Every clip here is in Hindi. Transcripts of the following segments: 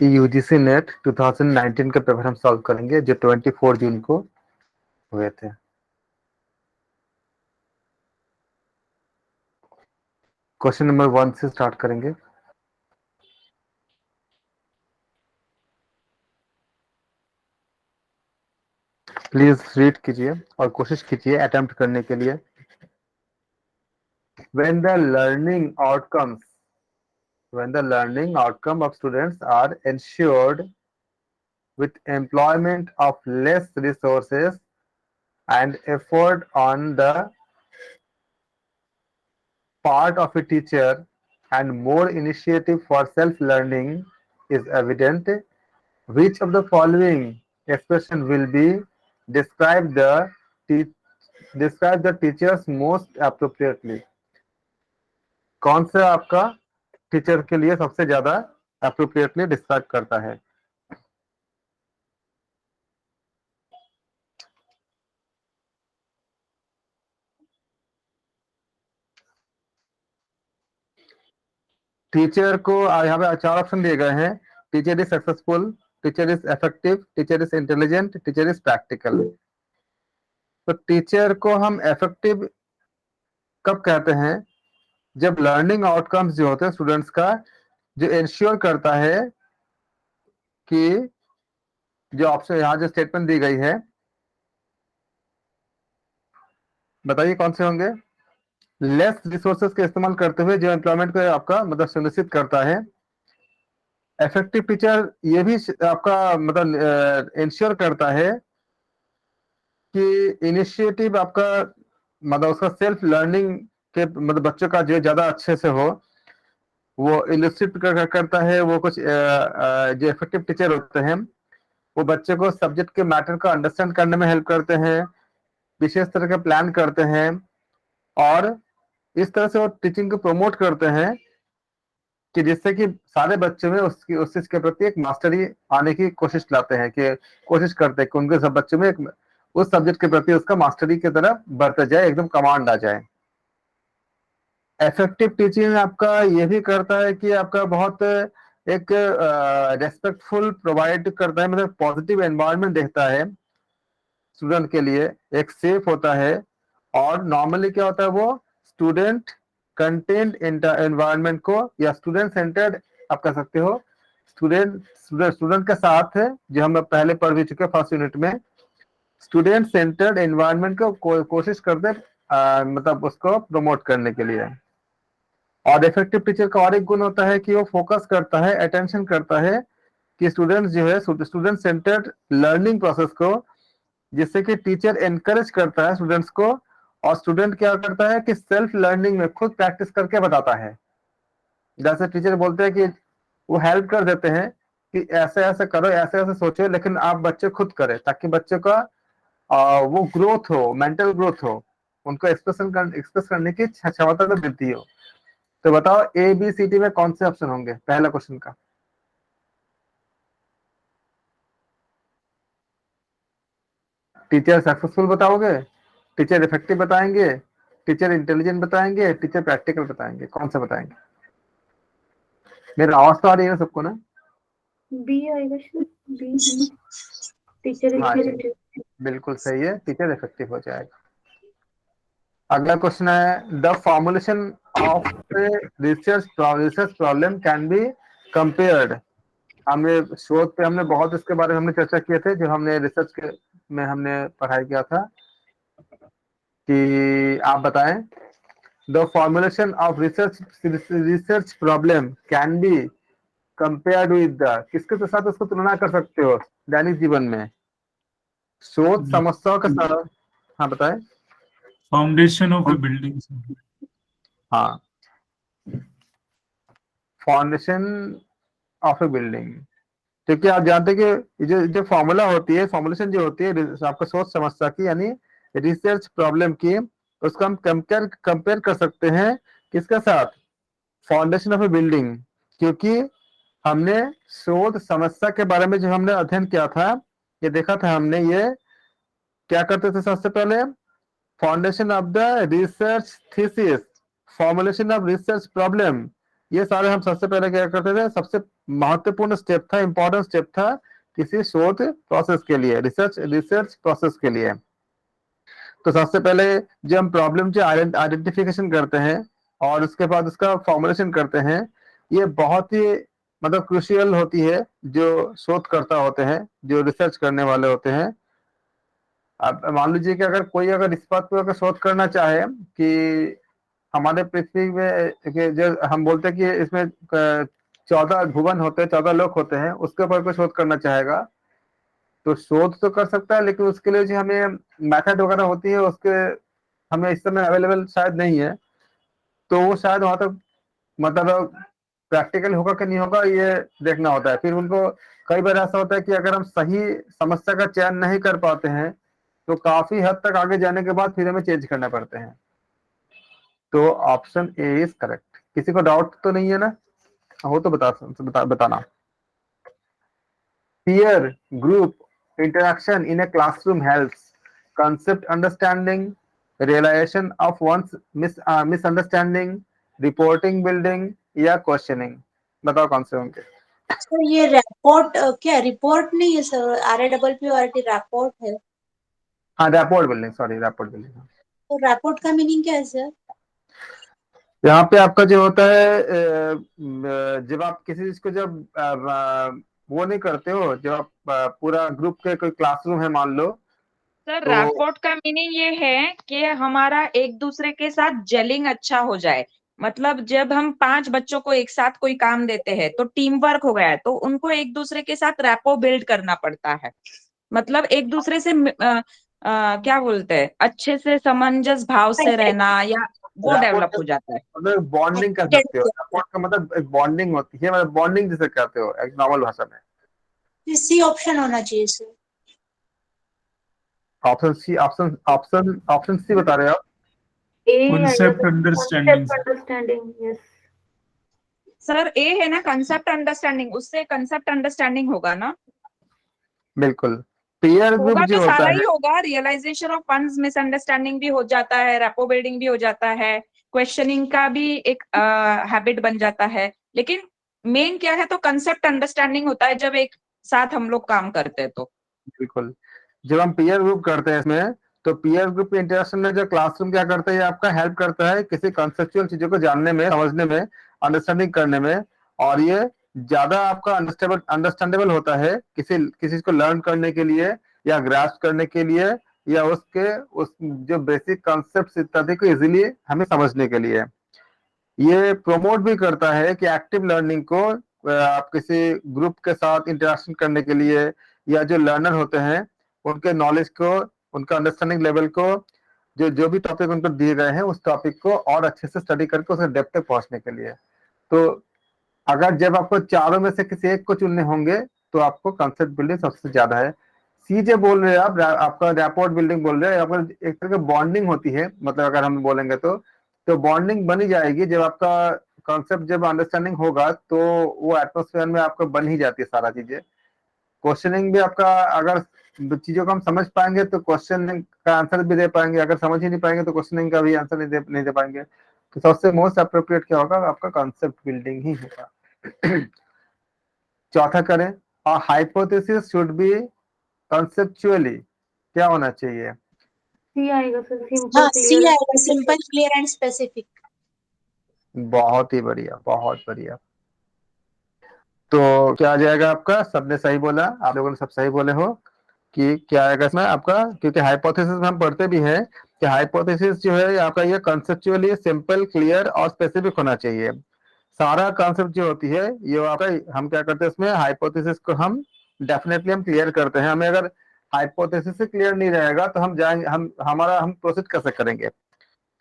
यूजीसी नेट 2019 का पेपर हम सॉल्व करेंगे जो 24 जून को हुए थे। क्वेश्चन नंबर 1 से स्टार्ट करेंगे। प्लीज रीड कीजिए और कोशिश कीजिए अटेम्प्ट करने के लिए। when the learning outcomes when the learning outcome of students are ensured with employment of less resources and effort on the part of a teacher and more initiative for self-learning is evident, which of the following expression will be describe the te- describe the teachers most appropriately? कौन सा आपका टीचर के लिए सबसे ज्यादा अप्रोप्रिएटली डिस्क्राइब करता है? टीचर को यहाँ पे 4 ऑप्शन दिए गए हैं। Teacher is successful, teacher is effective, teacher is intelligent, teacher is practical. तो टीचर को हम इफेक्टिव कब कहते हैं? जब लर्निंग आउटकम्स जो होते हैं स्टूडेंट्स का जो इंश्योर करता है कि जो ऑप्शन यहाँ जो स्टेटमेंट दी गई है, बताइए कौन से होंगे? लेस रिसोर्सेज का इस्तेमाल करते हुए जो एम्प्लॉयमेंट को आपका मतलब सुनिश्चित करता है। इफेक्टिव टीचर ये भी आपका मतलब इंश्योर करता है कि इनिशिएटिव आपका मतलब उसका सेल्फ लर्निंग के मतलब बच्चों का जो ज्यादा अच्छे से हो वो इलिस्ट्रेट करता है। वो कुछ जो इफेक्टिव टीचर होते हैं वो बच्चे को सब्जेक्ट के मैटर को अंडरस्टैंड करने में हेल्प करते हैं, विशेष तरह के प्लान करते हैं और इस तरह से वो टीचिंग को प्रमोट करते हैं कि जिससे कि सारे बच्चों में उसकी उस चीज के प्रति एक मास्टरी आने की कोशिश लाते हैं कि कोशिश करते हैं कि उनके सब बच्चों में एक उस सब्जेक्ट के प्रति उसका मास्टरी की तरफ बढ़ते जाए, एकदम कमांड आ जाए। इफेक्टिव टीचिंग आपका ये भी करता है कि आपका बहुत एक रेस्पेक्टफुल प्रोवाइड करता है, मतलब पॉजिटिव एनवायरनमेंट देखता है स्टूडेंट के लिए, एक सेफ होता है। और नॉर्मली क्या होता है वो स्टूडेंट कंटेंट एनवायरनमेंट को या स्टूडेंट सेंटर्ड आप कह सकते हो। स्टूडेंट के साथ है जो हम पहले पढ़ भी चुके फर्स्ट यूनिट में। स्टूडेंट सेंटर्ड एनवायरनमेंट को कोशिश करते मतलब उसको प्रमोट करने के लिए। और इफेक्टिव टीचर का और एक गुण होता है कि वो फोकस करता है, अटेंशन करता है कि स्टूडेंट्स जो है स्टूडेंट सेंटर्ड लर्निंग प्रोसेस को, जिससे कि टीचर एनकरेज करता है स्टूडेंट्स को और स्टूडेंट क्या करता है कि सेल्फ लर्निंग में खुद प्रैक्टिस करके बताता है। जैसे टीचर बोलते हैं कि वो हेल्प कर देते हैं कि ऐसे ऐसे करो, ऐसे ऐसे सोचो, लेकिन आप बच्चे खुद करें ताकि बच्चे का वो ग्रोथ हो, मेंटल ग्रोथ हो, उनको एक्सप्रेस करने की क्षमता तो मिलती हो। तो बताओ ए बी सी डी में कौन से ऑप्शन होंगे पहला क्वेश्चन का? टीचर सक्सेसफुल बताओगे, टीचर इफेक्टिव बताएंगे, टीचर इंटेलिजेंट बताएंगे, टीचर प्रैक्टिकल बताएंगे, कौन सा बताएंगे? मेरा आवाज तो आ रही है ना सबको ना? बी आएगा शायद, बी टीचर हाँ इफेक्टिव। बिल्कुल सही है, टीचर इफेक्टिव हो जाएगा। अगला क्वेश्चन है the formulation of research problem can be compared. हमने शोध पे हमने बहुत इसके बारे में हमने चर्चा किए थे जो हमने रिसर्च के में हमने पढ़ाई किया था कि आप बताएं the formulation of research problem can be compared with the, किसके साथ उसको तुलना कर सकते हो दैनिक जीवन में? शोध समस्याओं के साथ। हाँ बताएं। Foundation of A building. हाँ, फाउंडेशन ऑफ ए बिल्डिंग। क्योंकि आप जानते हैं कि जो फॉर्मूला होती है, फॉर्मुलेशन जो होती है आपका सोच समस्या की यानी रिसर्च प्रॉब्लम की, उसको हम कंपेयर कर सकते हैं किसके साथ? Foundation of A building. क्योंकि हमने शोध समस्या के बारे में जो हमने अध्ययन किया था, ये देखा था हमने, ये क्या करते थे सबसे पहले? Foundation of the research thesis, formulation of research problem, ये सारे हम सबसे पहले क्या करते थे, सबसे महत्वपूर्ण स्टेप था, इंपॉर्टेंट स्टेप था किसी शोध प्रोसेस के लिए, रिसर्च प्रोसेस के लिए। तो सबसे पहले जब हम प्रॉब्लम के आइडेंटिफिकेशन करते हैं और उसके बाद उसका फॉर्मुलेशन करते हैं, ये बहुत ही मतलब क्रूशियल होती है जो शोधकर्ता होते हैं, जो रिसर्च करने वाले होते हैं। अब मान लीजिए कि अगर कोई अगर इस बात पर अगर शोध करना चाहे कि हमारे पृथ्वी में जो हम बोलते हैं कि इसमें 14 भुवन होते हैं, 14 लोक होते हैं, उसके ऊपर कोई शोध करना चाहेगा तो शोध तो कर सकता है, लेकिन उसके लिए जो हमें मेथड वगैरह होती है उसके हमें इस समय अवेलेबल शायद नहीं है। तो वो शायद वहां तक मतलब प्रैक्टिकल होगा कि नहीं होगा ये देखना होता है। फिर उनको कई बार ऐसा होता है कि अगर हम सही समस्या का चयन नहीं कर पाते हैं तो काफी हद तक आगे जाने के बाद फिर हमें चेंज करना पड़ते हैं। तो ऑप्शन ए इज करेक्ट। किसी को डाउट तो नहीं है ना? हो तो बताना। Peer group interaction in a classroom helps concept understanding, realization of one's misunderstanding, reporting building या questioning। बताओ कौन से होंगे? सर ये रिपोर्ट क्या रिपोर्ट नहीं है सर, RAPPORT रिपोर्ट है। हाँ, rapport building, sorry rapport building. तो रिपोर्ट का मीनिंग क्या है सर? यहाँ पे आपका जो होता है जब आप किसी चीज को जब वो नहीं करते हो, जब आप पूरा ग्रुप के कोई क्लासरूम है मान लो, सर तो रैपोर्ट का मीनिंग ये है कि हमारा एक दूसरे के साथ जेलिंग अच्छा हो जाए। मतलब जब हम 5 बच्चों को एक साथ कोई काम देते हैं तो टीम वर्क हो गया है, तो उनको एक दूसरे के साथ रैपो बिल्ड करना पड़ता है। मतलब एक दूसरे से क्या बोलते हैं, अच्छे से समंजस भाव से रहना, या वो डेवलप रैपोर्ट हो जाता है। मतलब बॉन्डिंग कर सकते हो। रैपोर्ट का मतलब एक बॉन्डिंग होती है, मतलब बॉन्डिंग जिसे कहते हो एक नॉर्मल भाषा में। सी ऑप्शन होना चाहिए sir. Option C, option C बता रहे हो आप? ए आएगा Concept sir, understanding. Concept understanding. Yes sir A है ना कंसेप्ट अंडरस्टैंडिंग, उससे कंसेप्ट अंडरस्टैंडिंग होगा ना? बिल्कुल। पीयर ग्रुप होगा जो तो होता सारा है, ही होगा। रियलाइजेशन ऑफ फंड्स मिसअंडरस्टैंडिंग भी हो जाता है, रेपो बिल्डिंग भी हो जाता है, क्वेश्चनिंग का भी एक हैबिट बन जाता है। लेकिन मेन क्या है, तो कंसेप्ट अंडरस्टैंडिंग होता है जब एक साथ हम लोग काम करते हैं तो। बिल्कुल। जब हम पीयर ग्रुप करते हैं इसमें, तो पीयर ग्रुप इंटरेक्शन में जो क्लासरूम क्या करता है, ये आपका हेल्प करता है किसी कॉन्सेप्चुअल चीजों को जानने में, समझने में, अंडरस्टैंडिंग करने में। और ये ज्यादा आपका अंडरस्टैंडेबल होता है किसी किसी को लर्न करने के लिए या ग्रास्प करने के लिए, या उस जो बेसिक कॉन्सेप्ट इत्यादि को इजिली हमें समझने के लिए। ये प्रमोट भी करता है कि एक्टिव लर्निंग को आप किसी ग्रुप के साथ इंटरेक्शन करने के लिए, या जो लर्नर होते हैं उनके नॉलेज को, उनका अंडरस्टैंडिंग लेवल को, जो जो भी टॉपिक उनको दिए गए हैं उस टॉपिक को और अच्छे से स्टडी करके उसके डेप्थ तक पहुंचने के लिए। तो अगर जब आपको चारों में से किसी एक को चुनने होंगे तो आपको कंसेप्ट बिल्डिंग सबसे ज्यादा है। सी जो बोल रहे हैं आप, आपका रैपोर्ट बिल्डिंग बोल रहे हैं, आपका एक तरह की बॉन्डिंग होती है। मतलब अगर हम बोलेंगे तो बॉन्डिंग बनी जाएगी जब आपका कॉन्सेप्ट जब अंडरस्टैंडिंग होगा, तो वो एटमोसफेयर में आपको बन ही जाती है सारा चीजें। क्वेश्चनिंग भी आपका, अगर चीजों को हम समझ पाएंगे तो क्वेश्चन का आंसर भी दे पाएंगे, अगर समझ ही नहीं पाएंगे तो क्वेश्चनिंग का भी आंसर नहीं दे पाएंगे। तो सबसे मोस्ट अप्रोप्रिएट क्या होगा, आपका कॉन्सेप्ट बिल्डिंग ही होगा। चौथा करें, और हाइपोथेसिस शुड बी कॉन्सेप्चुअली क्या होना चाहिए? सी आएगा सर, सिंपल हाँ सी क्लियर। आएगा, सिंपल क्लियर एंड स्पेसिफिक। बहुत ही बढ़िया, बहुत बढ़िया। तो क्या आ जाएगा आपका? सबने सही बोला, आप लोगों ने सब सही बोले हो कि क्या आएगा इसमें आपका, क्योंकि हाइपोथेसिस में हम पढ़ते भी हैं कि हाइपोथेसिस जो है आपका ये कंसेप्चुअली सिंपल, क्लियर और स्पेसिफिक होना चाहिए। सारा कॉन्सेप्ट जो होती है ये आपका, हम क्या करते हैं इसमें हाइपोथेसिस को हम डेफिनेटली हम क्लियर करते हैं। हमें अगर हाइपोथेसिस से क्लियर नहीं रहेगा तो हम जाएंगे, हम प्रोसीड कैसे करेंगे?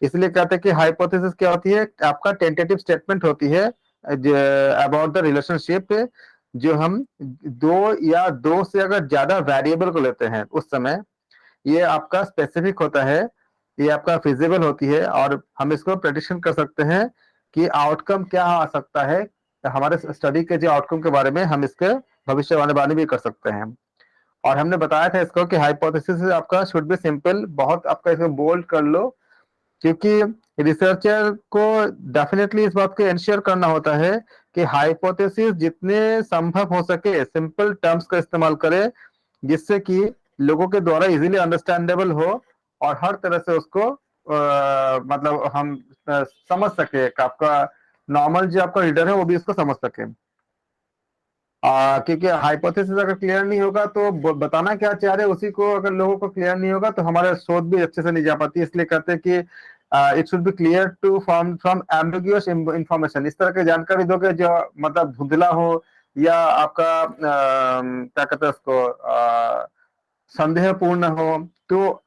इसलिए कहते हैं कि हाइपोथेसिस क्या होती है, आपका टेंटेटिव स्टेटमेंट होती है अबाउट द रिलेशनशिप, जो हम दो से अगर ज्यादा वेरिएबल को लेते हैं उस समय। ये आपका स्पेसिफिक होता है, ये आपका फिजिबल होती है, और हम इसको प्रेडिक्शन कर सकते हैं कि आउटकम क्या आ सकता है। हमारे स्टडी के जो आउटकम के बारे में हम इसके भविष्यवाणी भी कर सकते हैं। और हमने बताया था इसको कि हाइपोथेसिस आपका शुड बी सिंपल, बहुत आपका इसको बोल्ड कर लो क्योंकि रिसर्चर को डेफिनेटली इस बात को इंश्योर करना होता है कि हाइपोथेसिस जितने संभव हो सके सिंपल टर्म्स का इस्तेमाल करे, जिससे कि लोगों के द्वारा इजीली अंडरस्टैंडेबल हो और हर तरह से उसको मतलब हम समझ सके कि आपका नॉर्मल जो आपका रीडर है वो भी इसको समझ सके। क्योंकि हाइपोथेसिस अगर क्लियर नहीं होगा तो बताना क्या चाह रहे हैं उसी को अगर लोगों को क्लियर नहीं होगा तो हमारे शोध भी अच्छे से नहीं जा पाती। इसलिए कहते हैं कि it should be clear to from ambiguous information. इस तरह की जानकारी दोगे जो मतलब धुंधला हो या आपका क्या कहते हैं उसको संदेहपूर्ण हो, तो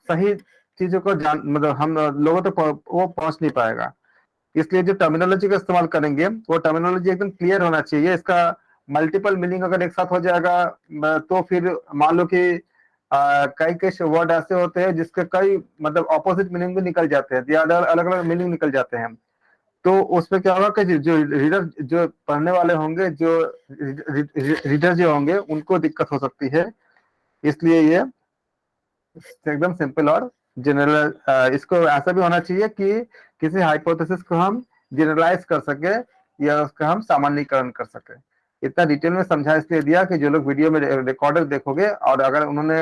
सही चीजों को जान मतलब हम लोगों तक वो पहुंच नहीं पाएगा। इसलिए जो टर्मिनोलॉजी का इस्तेमाल करेंगे वो टर्मिनोलॉजी एकदम क्लियर होना चाहिए। इसका मल्टीपल मीनिंग अगर एक साथ हो जाएगा तो फिर मान लो कि कई कई वर्ड ऐसे होते हैं जिसके कई मतलब ऑपोजिट मीनिंग भी निकल जाते हैं या अलग अलग मीनिंग निकल जाते हैं। तो उसमें क्या होगा कि जो रीडर जो पढ़ने वाले होंगे जो रीडर जो होंगे उनको दिक्कत हो सकती है। इसलिए ये एकदम सिंपल और जनरल इसको ऐसा भी होना चाहिए कि किसी हाइपोथेसिस को हम जनरलाइज कर सके या उसका हम सामान्यीकरण कर सके। इतना डिटेल में समझा इसलिए दिया कि जो लोग वीडियो में रिकॉर्डर देखोगे और अगर उन्होंने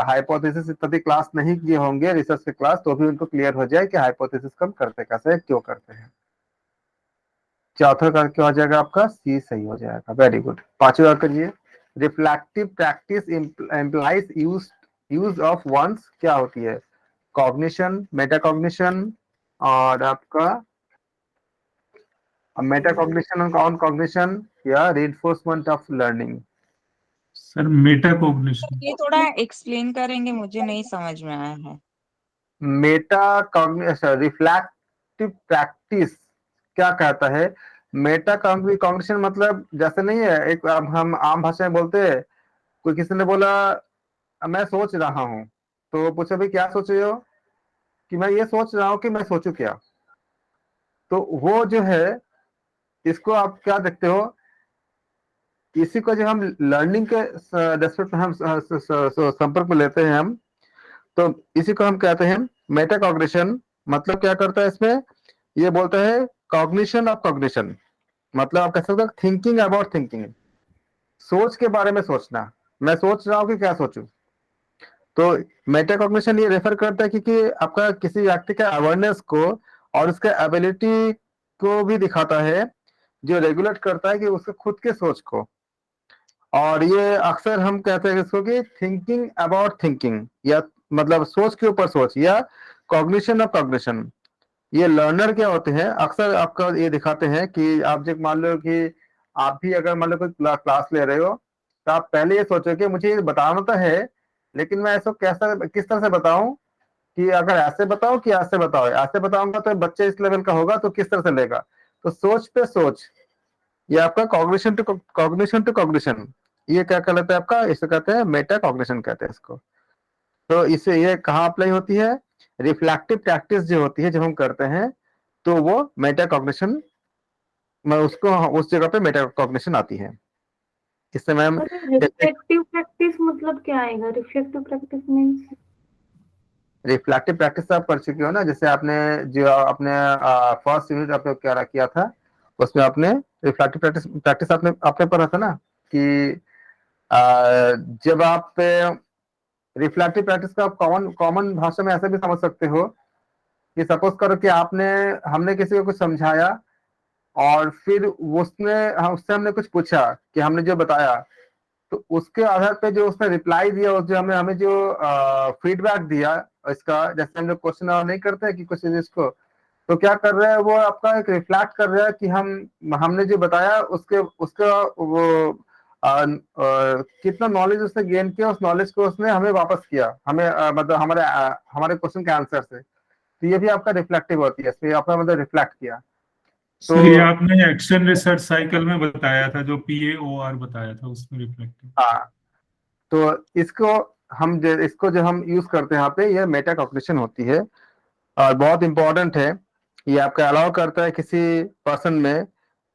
हाइपोथेसिस इत्यादि क्लास नहीं किए होंगे रिसर्च के क्लास तो भी उनको क्लियर हो जाए कि हाइपोथेसिस को हम करते कैसे क्यों करते हैं। चौथा करके हो जाएगा आपका सी सही हो जाएगा। Very good. पांचवा करिए reflective practice implies use of ones क्या होती है? कॉग्निशन, मेटाकॉग्निशन और आपका मेटाकॉग्निशन ऑन कॉग्निशन या reinforcement of learning. Sir meta cognition. ये थोड़ा एक्सप्लेन करेंगे, मुझे नहीं समझ में आया है। मेटाकॉग्निशन रिफ्लेक्टिव प्रैक्टिस क्या कहता है? मेटा कॉग्निशन मतलब जैसे नहीं है एक हम आम भाषा में बोलते हैं, कोई किसी ने बोला मैं सोच रहा हूँ तो पूछो भाई क्या सोच रहे हो? कि मैं ये सोच रहा हूँ कि मैं सोचूं क्या। तो वो जो है इसको आप क्या देखते हो, इसी को जो हम लर्निंग के रेस्पेक्ट में हम संपर्क में लेते हैं हम, तो इसी को हम कहते हैं मेटाकॉग्निशन। मतलब क्या करता है इसमें? ये बोलता है कॉग्निशन ऑफ कॉग्निशन। मतलब आप कह सकते हो थिंकिंग अबाउट थिंकिंग, सोच के बारे में सोचना। मैं सोच रहा हूँ कि क्या सोचूं। तो मेटाकॉग्निशन ये रेफर करता है कि आपका किसी व्यक्ति के अवेयरनेस को और उसके एबिलिटी को भी दिखाता है, जो रेगुलेट करता है कि उसके खुद के सोच को। और ये अक्सर हम कहते हैं इसको कि थिंकिंग अबाउट थिंकिंग या मतलब सोच के ऊपर सोच या कॉग्निशन ऑफ कॉग्निशन। ये लर्नर क्या होते हैं अक्सर आपका ये दिखाते हैं कि आप जब मान लो कि आप भी अगर मान लो कोई क्लास ले रहे हो तो आप पहले ये सोचो कि मुझे ये बताना तो है लेकिन मैं इसको कैसा किस तरह से बताऊं, कि अगर ऐसे बताओ कि ऐसे बताओ, ऐसे बताऊंगा तो बच्चे इस लेवल का होगा तो किस तरह से लेगा। तो सोच पे सोच, ये आपका कॉग्निशन ये क्या कहलाता है आपका? इसे कहते हैं मेटा कॉग्निशन कहते हैं इसको। तो इससे ये कहाँ अप्लाई होती है? रिफ्लेक्टिव प्रैक्टिस जो होती है जब हम करते हैं तो वो मेटा कॉग्निशन में उसको उस जगह पे मेटा कॉग्निशन आती है। इससे मैम रिफ्लेक्टिव प्रैक्टिस मतलब क्या आएगा? Reflective practice means reflective practice आप कर चुके हो ना, जैसे आपने जो आपने फर्स्ट यूनिट आपने क्या किया था उसमें आपने रिफ्लेक्टिव प्रैक्टिस आपने आपने पढ़ा था ना कि जब आप रिफ्लेक्टिव प्रैक्टिस का कॉमन कॉमन भाषा में ऐसे भी समझ सकते हो कि सपोज करो कि आपने हमने किसी को कुछ समझाया और फिर उससे हमने कुछ पूछा कि हमने जो बताया तो उसके आधार पे जो उसने रिप्लाई दिया और जो हमें हमें जो फीडबैक दिया इसका, जैसे हम लोग क्वेश्चन नहीं करते हैं कि कुछ इसको, तो क्या कर रहा है वो आपका एक रिफ्लेक्ट कर रहा है कि हमने जो बताया उसके उसका वो कितना नॉलेज उसने गेन किया, उस नॉलेज को उसने हमें वापस किया, हमें मतलब हमारे क्वेश्चन के आंसर से। तो ये भी आपका रिफ्लेक्टिव होती है, इसलिए आपने मतलब रिफ्लेक्ट किया। तो सर ये आपने एक्शन रिसर्च साइकिल में बताया था जो PAOR बताया था उसमें रिफ्लेक्टिव। हाँ, तो इसको जो हम यूज करते हैं यहाँ पे ये मेटा कॉग्निशन होती है और बहुत इंपॉर्टेंट है। ये आपका अलाउ करता है किसी पर्सन में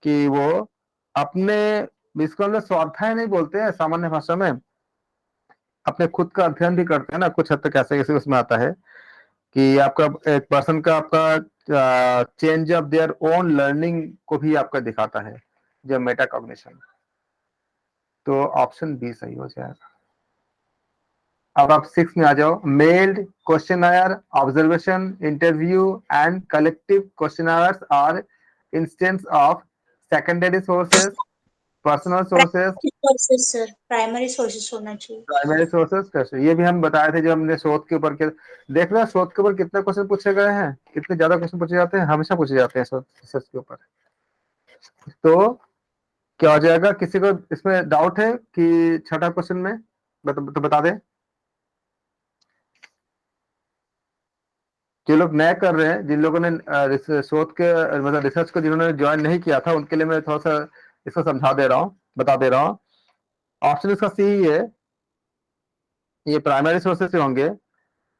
कि वो अपने, इसको हम लोग स्वाध्याय नहीं बोलते हैं सामान्य भाषा में, अपने खुद का अध्ययन भी करते हैं ना कुछ हद तक, ऐसे ऐसे उसमें आता है कि आपका एक पर्सन का आपका change of their own learning को भी आपका दिखाता है, जो मेटा कॉग्निशन। तो ऑप्शन बी सही हो जाएगा। अब आप 6 में आ जाओ। Mailed questionnaire, observation, interview and collective questionnaires are instance of secondary sources, personal sources, sources sir, primary sources होना चाहिए। Primary sources. कैसे, ये भी हम बताए थे जब हमने शोध के ऊपर के। देख रहे हैं शोध के ऊपर कितने क्वेश्चन पूछे गए हैं, कितने ज्यादा क्वेश्चन पूछे जाते हैं, हमेशा पूछे जाते हैं शोध रिसर्च के ऊपर। तो क्या हो जाएगा, किसी को इसमें डाउट है कि छठा क्वेश्चन में तो बता दे। जो लोग नए कर रहे हैं, जिन लोगों ने शोध के मतलब रिसर्च को जिन्होंने ज्वाइन नहीं किया था, उनके लिए मैं थोड़ा सा इसको समझा दे रहा हूँ, बता दे रहा हूँ। ऑप्शन इसका सी ही है, ये प्राइमरी सोर्सेस से होंगे।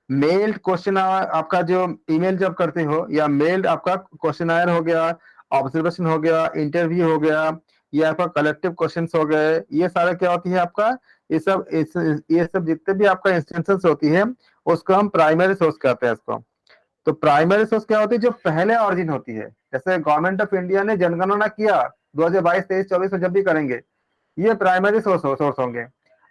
मेल्ड क्वेश्चन आपका जो ईमेल जब करते हो, या मेल्ड आपका क्वेश्चनायर हो गया, ऑब्जर्वेशन हो गया, इंटरव्यू हो गया, ये आपका कलेक्टिव क्वेश्चंस हो गए, ये सारा क्या होती है आपका, ये सब जितने भी आपका इंस्टेंसेस होती है, उसको हम प्राइमरी सोर्स कहते हैं इसको। तो प्राइमरी सोर्स क्या होती है, जो पहले ऑरिजिन होती है। जैसे गवर्नमेंट ऑफ इंडिया ने जनगणना किया 2022, 23, 24 में जब भी करेंगे, ये प्राइमरी सोर्स होंगे।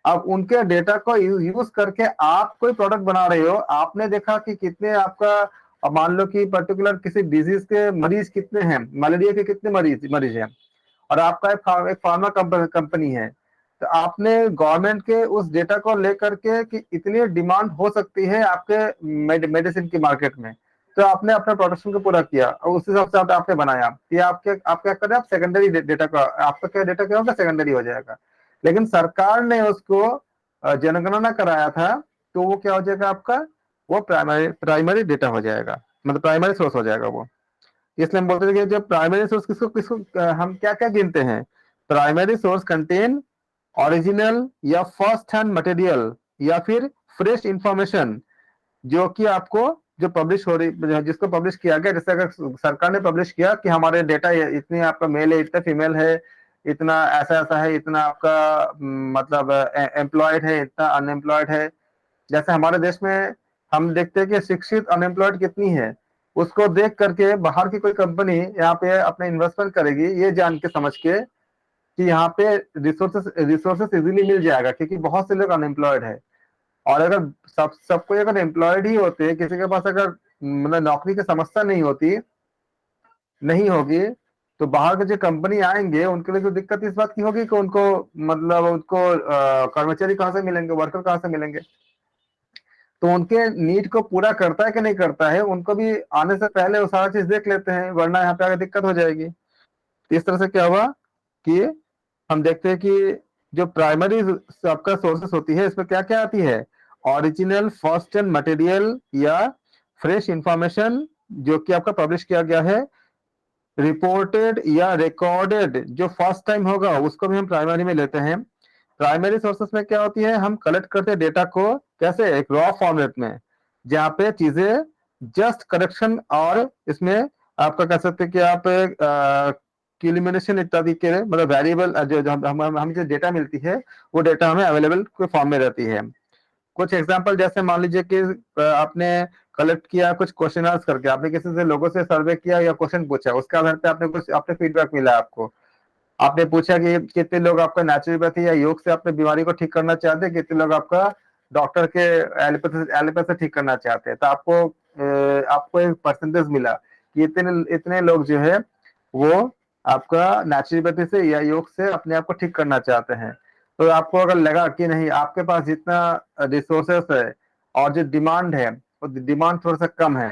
अब उनके डेटा को यूज करके आप कोई प्रोडक्ट बना रहे हो, आपने देखा कि कितने आपका, अब मान लो कि पर्टिकुलर किसी डिजीज के मरीज कितने हैं, मलेरिया के कितने मरीज हैं, और आपका एक फार्मा कंपनी है, तो आपने गवर्नमेंट के उस डेटा को लेकर के कि इतनी डिमांड हो सकती है आपके मेडिसिन की मार्केट में, तो आपने अपने प्रोडक्शन को पूरा किया और उस हिसाब से आपने बनाया। ये आप क्या कर रहे हैं, आप सेकेंडरी डेटा का, आपका क्या डेटा क्या होगा, सेकेंडरी हो जाएगा। लेकिन सरकार ने उसको जनगणना कराया था, तो वो क्या हो जाएगा आपका, वो प्राइमरी डेटा हो जाएगा, मतलब प्राइमरी सोर्स हो जाएगा वो। इसलिए हम बोलते हैं कि जब प्राइमरी सोर्स किसको किसको हम क्या क्या गिनते हैं, प्राइमरी सोर्स कंटेन ओरिजिनल या फर्स्ट हैंड मटेरियल या फिर फ्रेश इंफॉर्मेशन, जो कि आपको जो पब्लिश हो रही, जिसको पब्लिश किया गया। जैसे अगर सरकार ने पब्लिश किया कि हमारे डेटा इतनी आपका मेल है, इतना फीमेल है, इतना ऐसा ऐसा है, इतना आपका मतलब एम्प्लॉयड है, इतना अनएम्प्लॉयड है। जैसे हमारे देश में हम देखते हैं कि शिक्षित अनएम्प्लॉयड कितनी है, उसको देख करके बाहर की कोई कंपनी यहाँ पे अपने इन्वेस्टमेंट करेगी, ये जान के समझ के कि यहाँ पे रिसोर्सेस इजीली मिल जाएगा, क्योंकि बहुत से लोग अनएम्प्लॉयड है। और अगर सब कोई अगर एम्प्लॉयड ही होते, किसी के पास अगर मतलब नौकरी की समस्या नहीं होगी, तो बाहर के जो कंपनी आएंगे उनके लिए तो दिक्कत इस बात की होगी कि उनको मतलब उनको कर्मचारी कहाँ से मिलेंगे, वर्कर कहाँ से मिलेंगे। तो उनके नीड को पूरा करता है कि नहीं करता है, उनको भी आने से पहले वो सारा चीज देख लेते हैं, वरना यहाँ पे आगे दिक्कत हो जाएगी। तो इस तरह से क्या हुआ कि हम देखते हैं कि जो प्राइमरी आपका सोर्सेस होती है, इसमें क्या क्या आती है, ओरिजिनल फर्स्ट हैंड मटेरियल या फ्रेश इंफॉर्मेशन जो कि आपका पब्लिश किया गया है, रिपोर्टेड या रिकॉर्डेड जो फर्स्ट टाइम होगा उसको भी हम प्राइमरी में लेते हैं। प्राइमरी सोर्सेस में क्या होती है, हम कलेक्ट करते हैं डेटा को कैसे, एक रॉ फॉर्मेट में, जहाँ पे चीजें जस्ट करेक्शन और इसमें आपका कह सकते हैं कि आप क्यूलिमिनेशन इत्यादि के मतलब वेरिएबल जो हम जो डेटा मिलती है, वो डेटा हमें अवेलेबल के फॉर्म में रहती है। कुछ एग्जांपल, जैसे मान लीजिए कि आपने कलेक्ट किया कुछ क्वेश्चन करके, आपने किसी से लोगों से सर्वे किया या क्वेश्चन पूछा, उसके आधार पे आपने फीडबैक मिला आपको। आपने पूछा कि कितने लोग आपका नेचुरोपैथी या योग से अपने बीमारी को ठीक करना चाहते हैं, कितने लोग आपका डॉक्टर के एलोपैथी से ठीक करना चाहते हैं। तो आपको एक परसेंटेज मिला कि इतने लोग जो है वो आपका नेचुरोपैथी से या योग से अपने आप को ठीक करना चाहते हैं। तो आपको अगर लगा कि नहीं, आपके पास जितना रिसोर्सेस है और जो डिमांड है वो डिमांड थोड़ा सा कम है,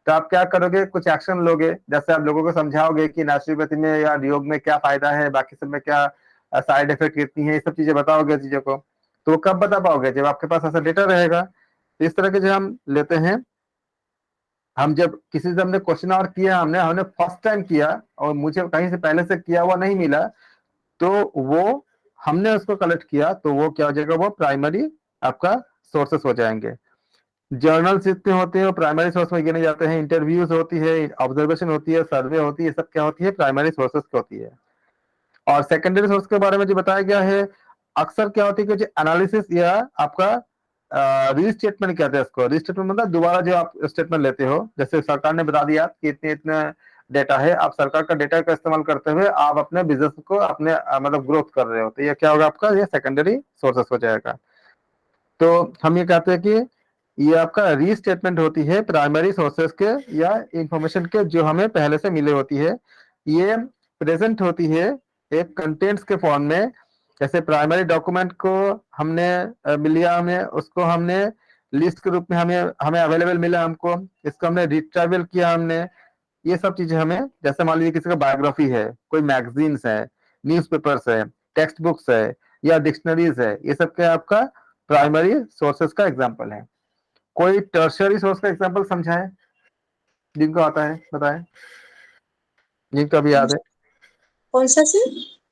तो आप क्या करोगे, कुछ एक्शन लोगे। जैसे आप लोगों को समझाओगे कि नेचुरोपैथी में या योग में क्या फायदा है, बाकी सब में क्या साइड इफेक्ट कितनी है, ये सब चीजें बताओगे चीजों को। तो वो कब बता पाओगे, जब आपके पास ऐसा डेटा रहेगा। तो इस तरह के जो हम लेते हैं, हम जब किसी से हमने क्वेश्चन आवर किया, हमने फर्स्ट टाइम किया और मुझे कहीं से पहले से किया हुआ नहीं मिला, तो वो हमने उसको कलेक्ट किया, तो वो क्या हो जाएगा, वो प्राइमरी आपका सोर्सेस हो जाएंगे। जर्नल्स जितने होते हैं वो प्राइमरी सोर्स में गिने जाते हैं। इंटरव्यूज होती है, ऑब्जर्वेशन होती है, सर्वे होती है, सब क्या होती है, प्राइमरी सोर्सेस की होती है। और सेकेंडरी सोर्स के बारे में जो बताया गया है, अक्सर क्या होती है कि जो एनालिसिस या आपका रीस्टेटमेंट कहते हैं इसको। रीस्टेटमेंट मतलब दोबारा जो आप स्टेटमेंट लेते हो, जैसे सरकार ने बता दिया कि इतने इतने डेटा है, आप सरकार का डेटा का इस्तेमाल करते हुए आप अपने बिजनेस को अपने मतलब ग्रोथ कर रहे हो, तो ये क्या होगा आपका, ये सेकेंडरी सोर्सेस हो जाएगा। तो हम ये कहते हैं कि ये आपका रीस्टेटमेंट होती है प्राइमरी सोर्सेस के या इंफॉर्मेशन के जो हमें पहले से मिले होती है। ये प्रेजेंट होती है एक कंटेंट्स के फॉर्म में। जैसे प्राइमरी डॉक्यूमेंट को हमने मिल लिया, हमें उसको हमने लिस्ट के रूप में हमें हमें अवेलेबल मिला, हमको इसको हमने रिट्राइवल किया हमने। ये सब चीजें हमें, जैसे मान लीजिए किसी का बायोग्राफी है, कोई मैगजीन्स है, न्यूज़पेपर्स है, टेक्स्ट बुक्स है या डिक्शनरीज है, ये सब क्या आपका प्राइमरी सोर्सेस का एग्जांपल है। कोई टर्शियरी सोर्स का एग्जांपल समझाएं जिनको आता है, बताएं जिनको अभी याद है। कौन सा सर?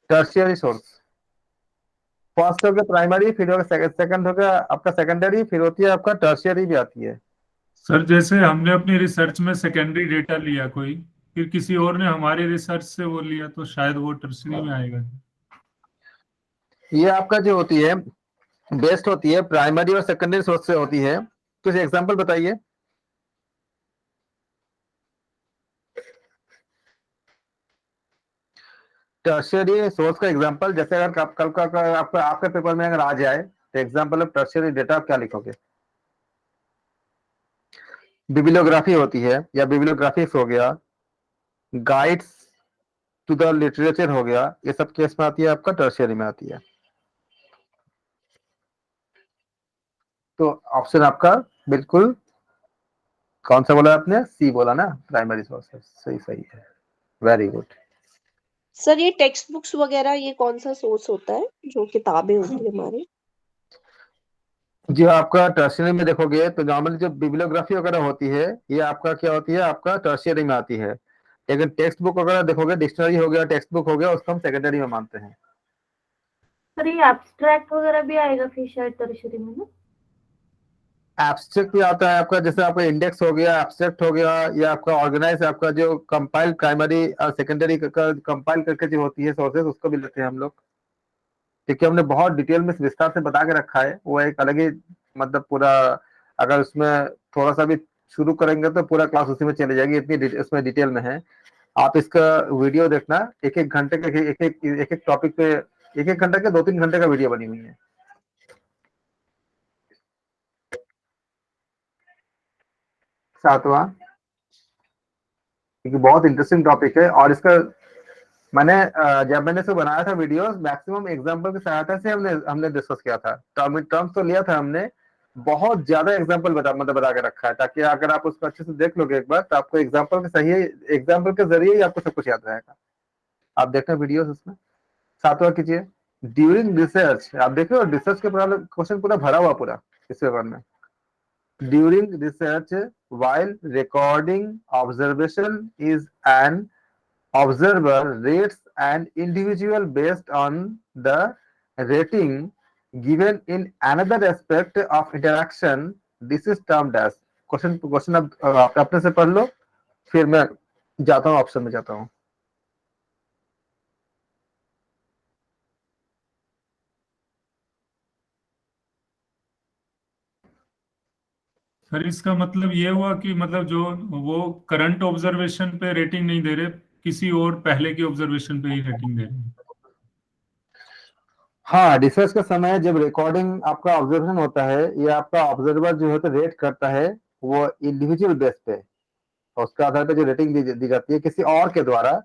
टर्शियरी सोर्स, फर्स्ट हो गया प्राइमरी, फिर होगा सेकंड हो गया आपका सेकेंडरी, फिर होती है आपका टर्शियरी भी आती है। सर जैसे हमने अपनी रिसर्च में सेकेंडरी डेटा लिया कोई, फिर किसी और ने हमारी रिसर्च से वो लिया, तो शायद वो टर्सरी में आएगा। ये आपका जो होती है बेस्ट होती है प्राइमरी और सेकेंडरी सोर्स से होती है। कुछ एग्जांपल बताइए। टर्शियरी सोर्स का एग्जांपल, जैसे अगर कल का आपका आपके पेपर में अगर आ जाए तो एग्जांपल ऑफ टर्शियरी डेटा आप क्या लिखोगे? बिब्लियोग्राफी होती है या बिब्लियोग्राफिक्स हो गया, गाइड्स टू द लिटरेचर हो गया, ये सब केस में आती है, आपका टर्शियरी में आती है। तो ऑप्शन आपका बिल्कुल कौन सा बोला आपने? सी बोला ना, प्राइमरी सोर्सेस। सही सही है, वेरी गुड। सर ये टेक्स्ट बुक्स वगैरह ये कौन सा सोर्स होता है, जो किताबें होती है हमारे? जो आपका टर्शियरी में देखोगे तो नॉर्मली जो बिब्लियोग्राफी वगैरह होती है ये आपका क्या होती है, आपका टर्शियरी में आती है। लेकिन टेक्स्ट बुक वगैरह देखोगे, डिक्शनरी हो गया, टेक्स्ट बुक हो गया, उसको हम सेकेंडरी में मानते हैं। सर ये एब्स्ट्रैक्ट वगैरह भी आएगा फिर शायद टर्शरी में ना? एब्स्ट्रैक्ट भी आता है आपका, जैसे आपका इंडेक्स हो गया, एब्स्ट्रैक्ट हो गया, या आपका ऑर्गेनाइज, आपका जो कंपाइल प्राइमरी और सेकेंडरी का कंपाइल करके जो होती है सोर्सेस, उसको भी लेते हैं हम लोग। क्योंकि हमने बहुत डिटेल में विस्तार से बता के रखा है, वो एक अलग ही मतलब पूरा, अगर उसमें थोड़ा सा भी शुरू करेंगे तो पूरा क्लास उसी में चली जाएगी, इतनी उसमें डिटेल में है। आप इसका वीडियो देखना, एक एक घंटे के एक एक टॉपिक पे एक एक घंटे के 2-3 घंटे का वीडियो बनी हुई है। सातवां, क्योंकि बहुत इंटरेस्टिंग टॉपिक है, और इसका मैंने जब मैंने इसको बनाया था वीडियो, मैक्सिमम एग्जांपल की सहायता से हमने डिस्कस किया था। टर्म्स तो लिया था हमने, बहुत ज्यादा एग्जांपल बता के रखा है, ताकि अगर आप उसको अच्छे से देख लोगे एक बार तो आपको एग्जांपल के जरिए ही आपको सब कुछ याद रहेगा। आप देखना वीडियोस उसमें। सातवां कीजिए, ड्यूरिंग रिसर्च। आप देखो रिसर्च के क्वेश्चन पूरा भरा हुआ पूरा इस पेपर में। During research while recording observation is an observer rates an individual based on the rating given in another aspect of interaction. This is termed as question अब अपने से पढ़ लो, फिर मैं जाता हूँ ऑप्शन में जाता हूँ। सर इसका मतलब ये हुआ कि मतलब जो वो करंट ऑब्जर्वेशन पे रेटिंग नहीं दे रहे, किसी और पहले की ऑब्जर्वेशन पे ही रेटिंग दे रहे हैं। हाँ, रिसर्च के समय जब रिकॉर्डिंग आपका ऑब्जर्वेशन होता है, ये आपका ऑब्जर्वर जो है तो रेट करता है वो इंडिविजुअल बेस पे, और उसके आधार पे जो रेटिंग दी जाती है किसी और के द्वारा,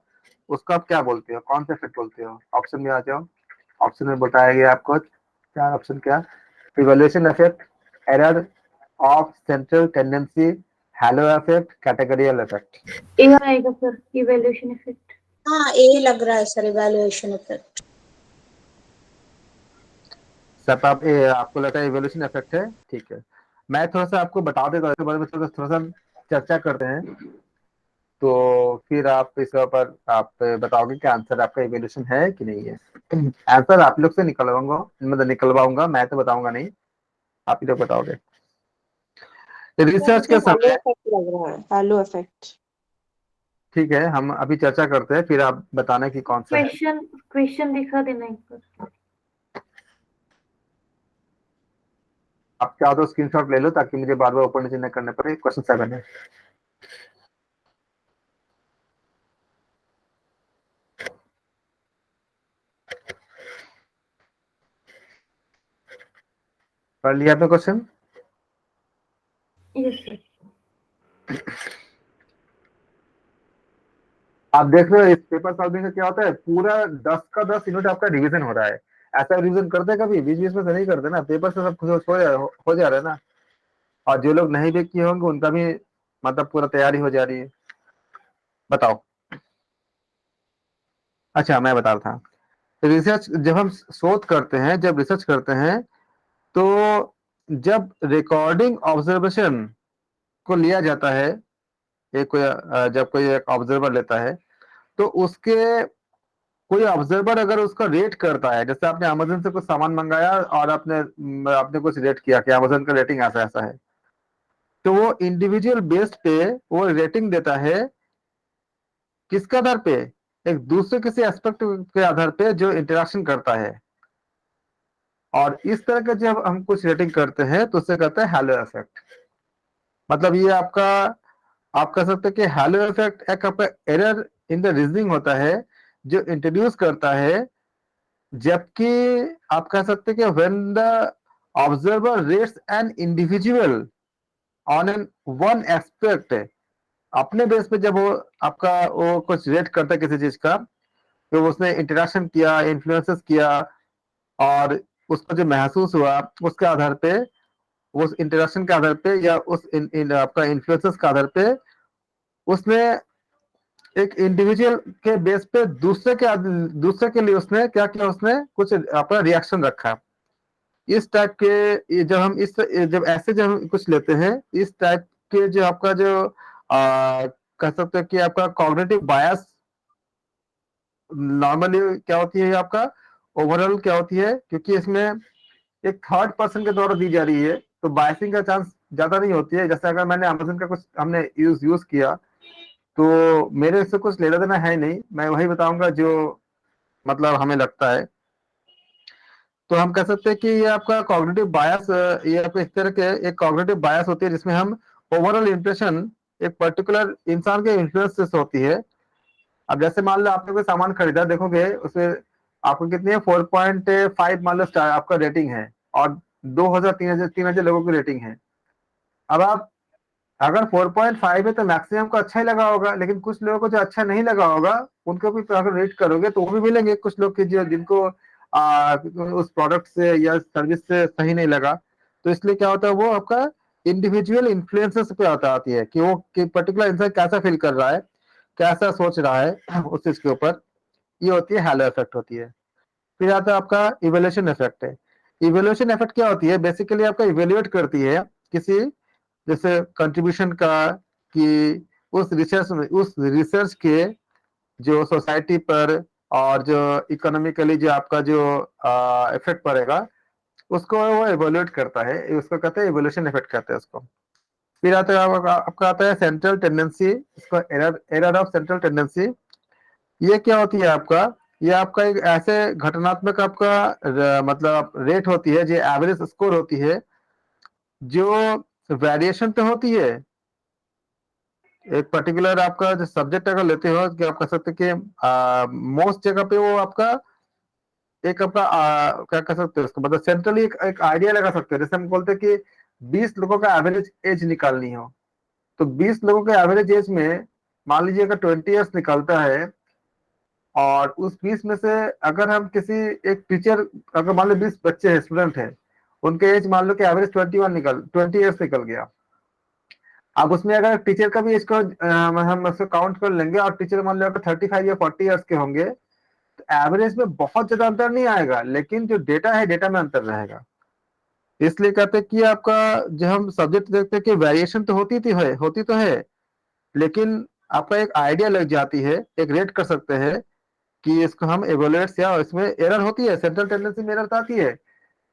उसको आप क्या बोलते हो, कौन सा इफेक्ट बोलते हो? ऑप्शन में आ जाओ। ऑप्शन में बताया गया आपको चार ऑप्शन, क्या? Evaluation effect, error of central tendency, halo effect, categorical effect. A आएगा सर, इवैल्यूएशन इफेक्ट। हाँ ए लग रहा है सर, इवैल्यूएशन इफेक्ट। सब आपको लगता है इवैल्यूएशन इफेक्ट है? ठीक है, मैं थोड़ा सा आपको बता देता हूँ, इसके बारे में थोड़ा सा चर्चा करते हैं, तो फिर आप इसके ऊपर आप बताओगे कि आंसर आपका इवैल्यूएशन है कि नहीं है। आंसर आप लोग से निकलवाऊंगा, मैं तो बताऊंगा नहीं, आप ही लोग बताओगे। रिसर्च के हेलो समय, इफेक्ट लग रहा है, हेलो इफेक्ट। ठीक है, हम अभी चर्चा करते हैं, फिर आप बताना कि कौन सा है। क्वेश्चन, , दिखा देना एक बार। 1 क्वेश्चन दिखा देना एक बार। आप चाहो तो स्क्रीनशॉट ले लो ताकि मुझे बार बार ऊपर नीचे न करने पड़े। क्वेश्चन 7 है। पढ़ लिया आपने क्वेश्चन? Yes sir. आप देख रहे हो इस पेपर सॉल्विंग का क्या होता है, पूरा 10 का 10 यूनिट आपका रिवीजन हो रहा है। ऐसा रिवीजन करते हैं कभी? बीच बीच में से नहीं करते ना, पेपर से सब कुछ हो जा रहा है ना। और जो लोग नहीं भी किए होंगे उनका भी मतलब पूरा तैयारी हो जा रही है। बताओ। अच्छा मैं बता रहा था, रिसर्च जब हम शोध करते हैं, जब रिसर्च करते हैं, तो जब रिकॉर्डिंग ऑब्जर्वेशन को लिया जाता है, एक कोई जब कोई एक ऑब्जर्वर लेता है, तो उसके कोई ऑब्जर्वर अगर उसका रेट करता है, जैसे आपने अमेजन से कुछ सामान मंगाया और आपने कुछ रेट किया कि अमेजन का रेटिंग ऐसा ऐसा है, तो वो इंडिविजुअल बेस्ड पे वो रेटिंग देता है। किसके आधार पे? एक दूसरे किसी एस्पेक्ट के आधार पे जो इंटरेक्शन करता है। और इस तरह के जब हम कुछ रेटिंग करते हैं तो उसे कहते हैं हैलो इफेक्ट। मतलब ये आपका, आप कह सकते हैं कि हैलो इफेक्ट एक आपका एरर इन द रीजनिंग होता है जो इंट्रोड्यूस करता है, जबकि आप कह सकते हैं कि when the observer rates an individual on an one aspect, अपने बेस पे जब वो आपका वो कुछ रेट करता है किसी चीज का, तो उसने इंटरेक्शन किया, इन्फ्लुएंसेस किया, और उसको जो महसूस हुआ उसके आधार पे, उस इंटरेक्शन के आधार पे या उस आपका इन्फ्लुएंसेस के आधार पे उसने एक इंडिविजुअल के बेस पे दूसरे के लिए उसने क्या किया, उसने कुछ अपना रिएक्शन रखा। इस टाइप के जब हम जब ऐसे जब हम कुछ लेते हैं, इस टाइप के जो आपका जो कह सकते हैं कि आपका कॉग्निटिव बायस नॉर्मली क्या होती है, आपका ओवरऑल क्या होती है, क्योंकि इसमें एक थर्ड पर्सन के द्वारा दी जा रही है तो बायसिंग का चांस ज्यादा नहीं होती है। जैसे अगर मैंने अमेजन का कुछ हमने यूज किया तो मेरे से कुछ लेना देना है नहीं, मैं वही बताऊंगा जो मतलब हमें लगता है। तो हम कह सकते हैं कि ये आपका कॉग्निटिव बायस, ये आपका इस तरह के एक कॉग्निटिव बायस होती है जिसमें हम ओवरऑल इंप्रेशन एक पर्टिकुलर इंसान के इन्फ्लुएंस से होती है। अब जैसे मान लो आपने कोई सामान खरीदा, देखोगे उसमें आपको कितनी है, 4.5 मान लो स्टार आपका रेटिंग है, और 2000 3000 लोगों की रेटिंग है। अब आप अगर 4.5 है तो मैक्सिमम को अच्छा ही लगा होगा, लेकिन कुछ लोगों को जो अच्छा नहीं लगा होगा उनको भी अगर रेट करोगे तो वो भी मिलेंगे कुछ लोग की जो जिनको उस प्रोडक्ट से या सर्विस से सही नहीं लगा। तो इसलिए क्या होता है, वो आपका इंडिविजुअल इन्फ्लुएंसेस पे आती है कि वो पर्टिकुलर इंसान कैसा फील कर रहा है, कैसा सोच रहा है उस चीज के ऊपर। ये होती है हैलो इफेक्ट होती है। फिर आता है आपका इवेल्यूशन इफेक्ट है। इवेल्यूशन इफेक्ट क्या होती है, बेसिकली आपका इवेल्युएट करती है किसी जैसे कंट्रीब्यूशन का, कि उस रिसर्च के जो सोसाइटी पर और जो इकोनॉमिकली जो आपका जो इफेक्ट पड़ेगा उसको वो इवेल्युएट करता है, उसको कहते हैं इवोल्यूशन इफेक्ट कहते हैं उसको। फिर आता है आपका आता है सेंट्रल टेंडेंसी, इसको एरर ऑफ सेंट्रल टेंडेंसी। ये क्या होती है आपका, ये आपका एक ऐसे घटनात्मक आपका मतलब रेट होती है, जो एवरेज स्कोर होती है, जो वेरिएशन तो होती है एक पर्टिकुलर आपका जो सब्जेक्ट अगर लेते हो कि आप कह सकते हैं कि मोस्ट जगह पे वो आपका एक आपका क्या कह सकते हो उसको, मतलब सेंट्रली एक आइडिया लगा सकते हो। जैसे हम बोलते हैं कि 20 लोगों का एवरेज एज निकालनी हो, तो 20 लोगों के एवरेज एज में मान लीजिए अगर 20 ईयर्स निकलता है, और उस 20 में से अगर हम किसी एक टीचर, अगर मान लो 20 बच्चे हैं, स्टूडेंट हैं, उनके एज मान लो कि एवरेज 20 ईयर्स निकल गया। अब उसमें अगर टीचर का भी इसको हम उसको काउंट कर लेंगे और टीचर मान लो अगर 35 या 40 ईयर्स के होंगे, तो एवरेज में बहुत ज्यादा अंतर नहीं आएगा, लेकिन जो डेटा है डेटा में अंतर रहेगा। इसलिए कहते हैं कि आपका जो हम सब्जेक्ट देखते हैं कि वेरिएशन तो होती तो है, लेकिन आपका एक आइडिया लग जाती है, एक रेट कर सकते हैं कि इसको हम एवोल्यूट, या इसमें एरर होती है, सेंट्रल टेंडेंसी में एरर आती है।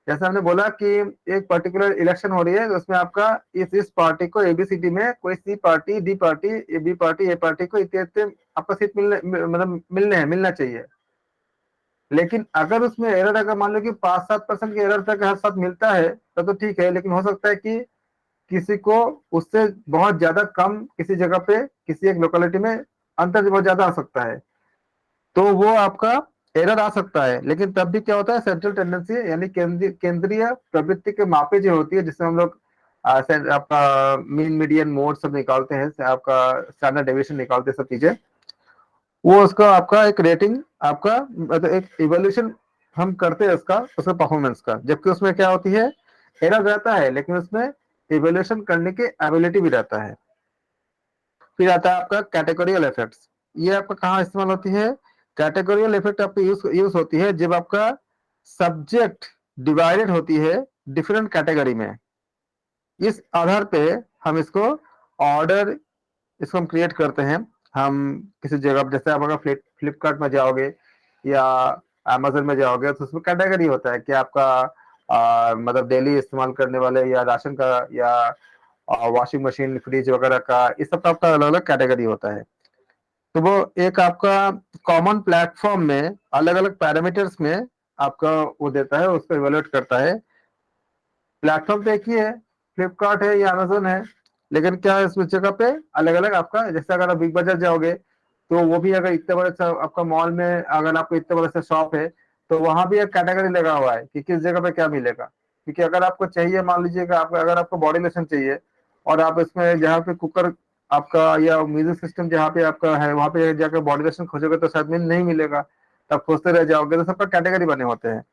जैसे हमने बोला कि एक पर्टिकुलर इलेक्शन हो रही है, तो उसमें आपका इस पार्टी को एबीसीडी में कोई C party, D party, B party, A party को इतने आपका सीट मिलना चाहिए। लेकिन अगर उसमें एरर अगर मान लो कि 5-7% के एरर तक हर साथ मिलता है तो ठीक है, लेकिन हो सकता है कि किसी को उससे बहुत ज्यादा कम किसी जगह पे किसी एक लोकेलिटी में अंतर बहुत ज्यादा आ सकता है, तो वो आपका एरर आ सकता है। लेकिन तब भी क्या होता है, सेंट्रल टेंडेंसी यानी केंद्रीय प्रवृत्ति के मापे जो होती है, जिसमें हम लोग आपका मीन मीडियन मोड सब निकालते हैं, आपका स्टैंडर्ड डेविएशन निकालते हैं, सब चीजें, वो उसका आपका एक रेटिंग आपका मतलब एक इवोल्यूशन हम करते हैं उसका परफॉर्मेंस का, जबकि उसमें क्या होती है, एरर रहता है लेकिन उसमें इवोल्यूशन करने की एबिलिटी भी रहता है। फिर आता है आपका कैटेगोरियल इफेक्ट्स। ये आपका कहाँ इस्तेमाल होती है, कैटेगोरियल इफेक्ट आपकी यूज होती है जब आपका सब्जेक्ट डिवाइडेड होती है डिफरेंट कैटेगरी में। इस आधार पे हम इसको ऑर्डर इसको हम क्रिएट करते हैं। हम किसी जगह जैसे आप अगर फ्लिपकार्ट में जाओगे या अमेजन में जाओगे तो उसमें कैटेगरी होता है कि आपका मतलब डेली इस्तेमाल करने वाले या राशन का या वॉशिंग मशीन फ्रिज वगैरह का, इस सब का आपका अलग अलग कैटेगरी होता है। तो वो एक आपका कॉमन प्लेटफॉर्म में अलग अलग पैरामीटर्स में आपका वो देता है, उसको इवेलुएट करता है। प्लेटफॉर्म तो एक ही है, फ्लिपकार्ट है या अमेजोन है, लेकिन क्या है उस जगह पे अलग अलग आपका, जैसे अगर आप बिग बाजार जाओगे तो वो भी अगर इतने बड़े से आपका मॉल में अगर आपको इतने बड़े से शॉप है तो वहां भी एक कैटेगरी लगा हुआ है कि किस जगह पे क्या मिलेगा। क्योंकि अगर आपको चाहिए, मान लीजिएगा आप अगर आपको बॉडी लोशन चाहिए और आप इसमें जहाँ पे कुकर आपका या म्यूजिक सिस्टम जहाँ पे आपका है वहां पे जाकर बॉडी लोशन खोजोगे तो शायद में नहीं मिलेगा, तब खोजते रह जाओगे। तो सबका कैटेगरी बने होते हैं,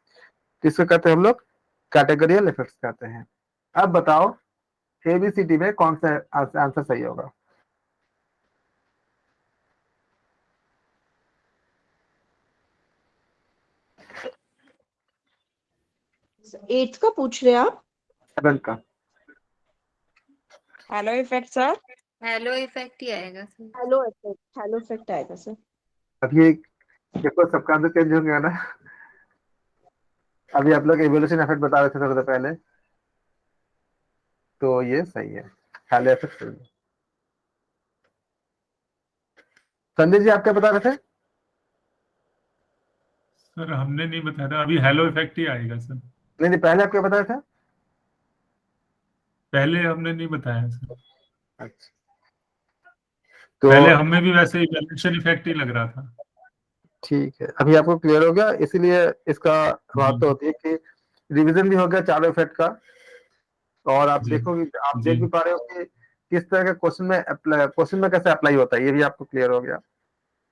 जिसको कहते हैं हम लोग कैटेगरियल इफेक्ट्स कहते हैं। अब बताओ एबीसीडी में कौन सा आंसर सही होगा। एट्थ का पूछ रहे हैं आप? 7 का। Halo effect sir. Halo effect ही आएगा सर। हेलो इफेक्ट आएगा सर। अभी देखो सबका आंसर चेंज हो गया ना। अभी आप लोग एवोल्यूशन इफेक्ट बता रहे थे थोड़ा पहले, तो ये सही है, हेलो इफेक्ट सही है। संजय जी आप क्या बता रहे थे? सर हमने नहीं बताया था, अभी हेलो इफेक्ट ही आएगा सर। नहीं नहीं, पहले आप क्या बताए थे? पहले हमने नहीं बताया सर। अच्छा, तो पहले हमें भी वैसे इवैल्यूएशन इफेक्ट ही लग रहा था। ठीक है, अभी आपको क्लियर हो गया, इसीलिए इसका बात जी तो होती है कि रिवीजन भी हो गया चारों इफेक्ट का। और आप जी देखोगे, आप जी। देख भी पा रहे हो कि किस तरह के क्वेश्चन में कैसे अप्लाई होता है, ये भी आपको क्लियर हो गया।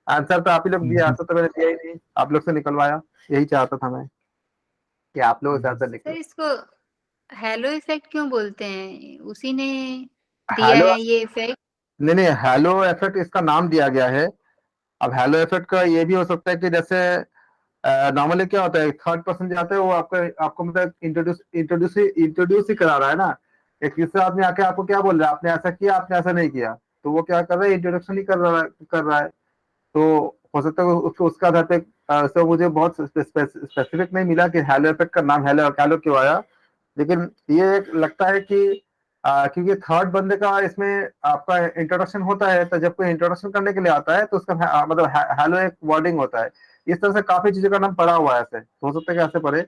आंसर तो आप ही लोग दिए, जी आंसर तो मैंने दिया ही नहीं, आप लोग से निकलवाया। यही चाहता था मैं कि आप लोग इस आंसर सर निकलो। इसको हेलो इफेक्ट क्यों बोलते हैं, उसी ने दिया हेलो, है ये इफेक्ट? नहीं नहीं, हेलो इफेक्ट इसका नाम दिया गया है। अब हेलो इफेक्ट का ये भी हो सकता है कि जैसे नॉर्मली क्या होता है, थर्ड पर्सन जो आता है वो आपको आपको मतलब इंट्रोड्यूस ही करा रहा है ना। एक तीसरा आदमी आके आपको क्या बोल रहा है, आपने ऐसा किया, आपने ऐसा नहीं किया, तो वो क्या कर रहा है, इंट्रोडक्शन ही कर रहा है। तो हो सकता है उसको उसका आधार पे तो मुझे बहुत स्पेसिफिक नहीं मिला कि हेलो इफेक्ट का नाम हेलो हेलो क्यों आया। लेकिन ये एक लगता है कि क्योंकि थर्ड बंदे का इसमें आपका इंट्रोडक्शन होता है, तो जब कोई इंट्रोडक्शन करने के लिए आता है तो उसका मतलब हेलो एक वर्डिंग होता है। इस तरह से काफी चीजों का नाम पड़ा हुआ है ऐसे, तो हो सकता है कि ऐसे पड़े,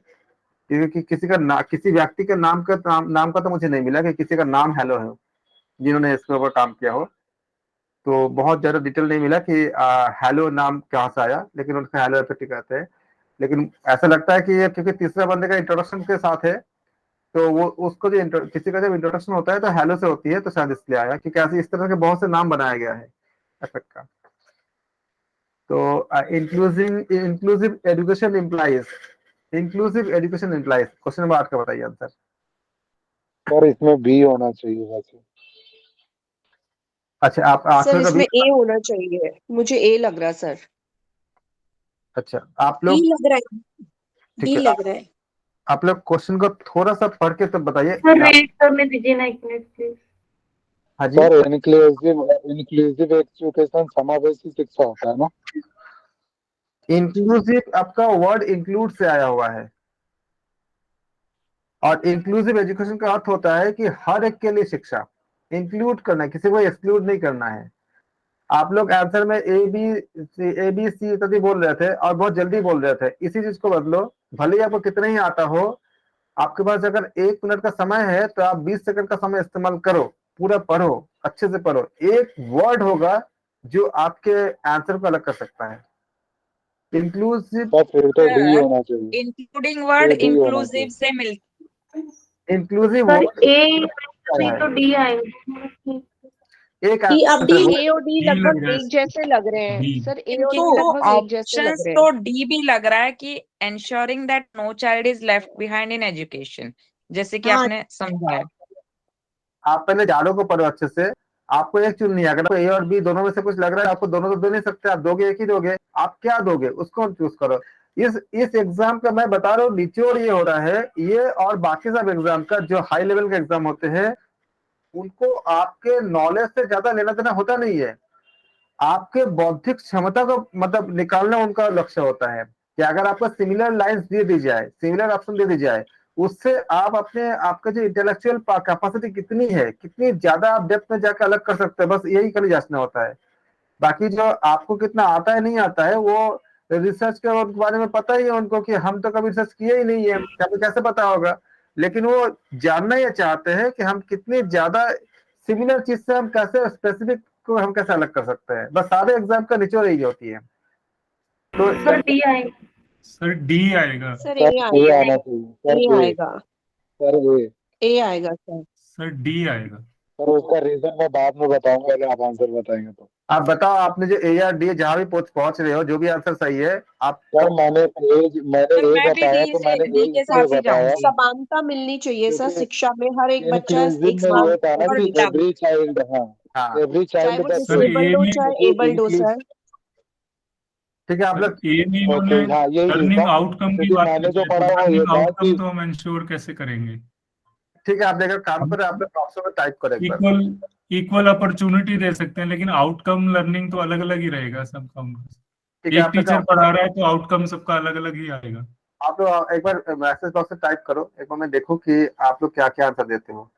क्योंकि किसी व्यक्ति के नाम का तो मुझे नहीं मिला कि किसी का नाम हेलो है जिन्होंने इसके ऊपर काम किया हो। तो बहुत ज्यादा डिटेल नहीं मिला कि हेलो नाम कहाँ से आया, लेकिन उनका हेलो इफेक्ट कहते हैं। लेकिन ऐसा लगता है कि ये क्योंकि तीसरा बंदे का इंट्रोडक्शन के साथ है, तो वो उसको जो किसी का जब इंट्रोडक्शन होता है तो हेलो से होती है, तो शायद इसलिए आया, क्योंकि ऐसे इस तरह के बहुत से नाम बनाया गया है इफेक्ट का। तो inclusive education implies, question number 8 का बताइए आंसर। सर इसमें बी होना चाहिए वैसे। अच्छा, आप सर आंसर का भी, इसमें ए होना चाहिए, मुझे ए लग रहा है सर। अच्छा आप डी लोग, लग रहा है, ठीक डी है, लग रहा है। आप लोग क्वेश्चन को थोड़ा सा पढ़ के तब बताइए। सर रीड करने दीजिए ना, एक मिनट प्लीज। हाँ जी, सर इंक्लूसिव एजुकेशन समावेशी शिक्षा होता है ना। इंक्लूसिव आपका वर्ड इंक्लूड से आया हुआ है, और इंक्लूसिव एजुकेशन का अर्थ होता है कि हर एक के लिए शिक्षा, इंक्लूड करना है, किसी को एक्सक्लूड नहीं करना है। आप लोग आंसर में ए बी सी इत्यादि बोल रहे थे और बहुत जल्दी बोल रहे थे। इसी चीज को बदलो, भले ही आपको कितना ही आता हो, आपके पास अगर 1 मिनट का समय है तो आप 20 सेकंड का समय इस्तेमाल करो, पूरा पढ़ो, अच्छे से पढ़ो। एक वर्ड होगा जो आपके आंसर को अलग कर सकता है। इंक्लूसिव सर फिर तो डी होना चाहिए, इंक्लूडिंग वर्ड ये D होना इंक्लूसिव चाहिए। से मिलता inclusive sir word A B तो डी आएगा। एक डी अब डी ए और डी डी लग लगभग रहा है एक जैसे लग रहे हैं डी। सर, ए है। और डी किंतु लगभग एक जैसे लग ऑप्शंस रहे तो हैं। डी भी लग रहा है कि ensuring that no child is left behind in education, जैसे कि हाँ आपने समझाया। आप पहले झाड़ों को पढ़ो अच्छे से। आपको एक चुननी है, अगर आपको ए और बी दोनों में से कुछ लग रहा है, आपको दोनों तो दे नहीं सकते, आप दोगे एक ही दोगे, आप क्या दोगे उसको चूज करो। इस एग्जाम का मैं बता रहा हूँ निचोड़ ये हो रहा है, ये और बाकी सब एग्जाम का जो हाई लेवल के एग्जाम होते हैं उनको आपके नॉलेज से ज्यादा लेना देना होता नहीं है, आपके बौद्धिक क्षमता को मतलब निकालना उनका लक्ष्य होता है कि अगर आपको सिमिलर लाइंस दे दी जाए, सिमिलर ऑप्शन दे दी जाए, उससे आप अपने आपका जो इंटेलेक्चुअल कैपेसिटी कितनी है, कितनी ज्यादा आप डेप्थ में जाकर अलग कर सकते हैं, बस यही खाली जांचना होता है। बाकी जो आपको कितना आता है नहीं आता है वो रिसर्च के बारे में पता ही है उनको कि हम तो कभी रिसर्च किए ही नहीं है, हमें कैसे पता होगा। लेकिन वो जानना ये चाहते हैं कि हम कितनी ज्यादा सिमिलर चीज से हम कैसे स्पेसिफिक को हम कैसे अलग कर सकते हैं, बस सारे एग्जाम का निचोड़ यही होती है। तो सर डी आएगा। सर डी आएगा। सर सर ए ए आएगा, आना चाहिए, सर ए ए, आएगा, सर ए। ए आएगा सर। सर डी आएगा। सर उसका रीजन मैं बाद में बताऊंगा, अगर आप आंसर बताएंगे तो। आप बताओ, आपने जो ए या डी जहां भी पहुंच रहे हो, जो भी आंसर सही है आप सर मैंने सर ए मैं भी बताया, तो मैंने डी ए के इसलिए साथ ही बताया जाऊंगी। समानता मिलनी चाहिए सर, क्योंकि शिक्षा में हर एक बच्चा इंक्लूसिव एक में समान ये था ना और कि डब एवरी चाइल्ड, हाँ हाँ एवरी चाहे चाइल्ड वो दैट सर डिसेबल्ड ए हो में चाहे एबल्ड हो सर। ठीक है आप सर लोग। ए में ओके, इन्होंने हाँ यही चीज लर्निंग था, आउटकम की क्योंकि बात मैंने की जो है, तो पढ़ा वो ये लर्निंग था आउटकम कि तो हम इंश्योर कैसे करेंगे। ठीक है, आप देखो काम हम पर, आप लोग ऑप्शन में टाइप करो एक बार। इक्वल इक्वल अपॉर्चुनिटी दे सकते हैं, लेकिन आउटकम लर्निंग तो अलग अलग ही रहेगा सबका। ठीक है एक आप लोग टीचर पढ़ा रहा है तो आउटकम सबका अलग अलग ही आएगा। आप लोग एक बार मैसेज बॉक्स में टाइप करो, एक बार मैं देखूं कि आप लोग क्या क्या आंसर देते हो।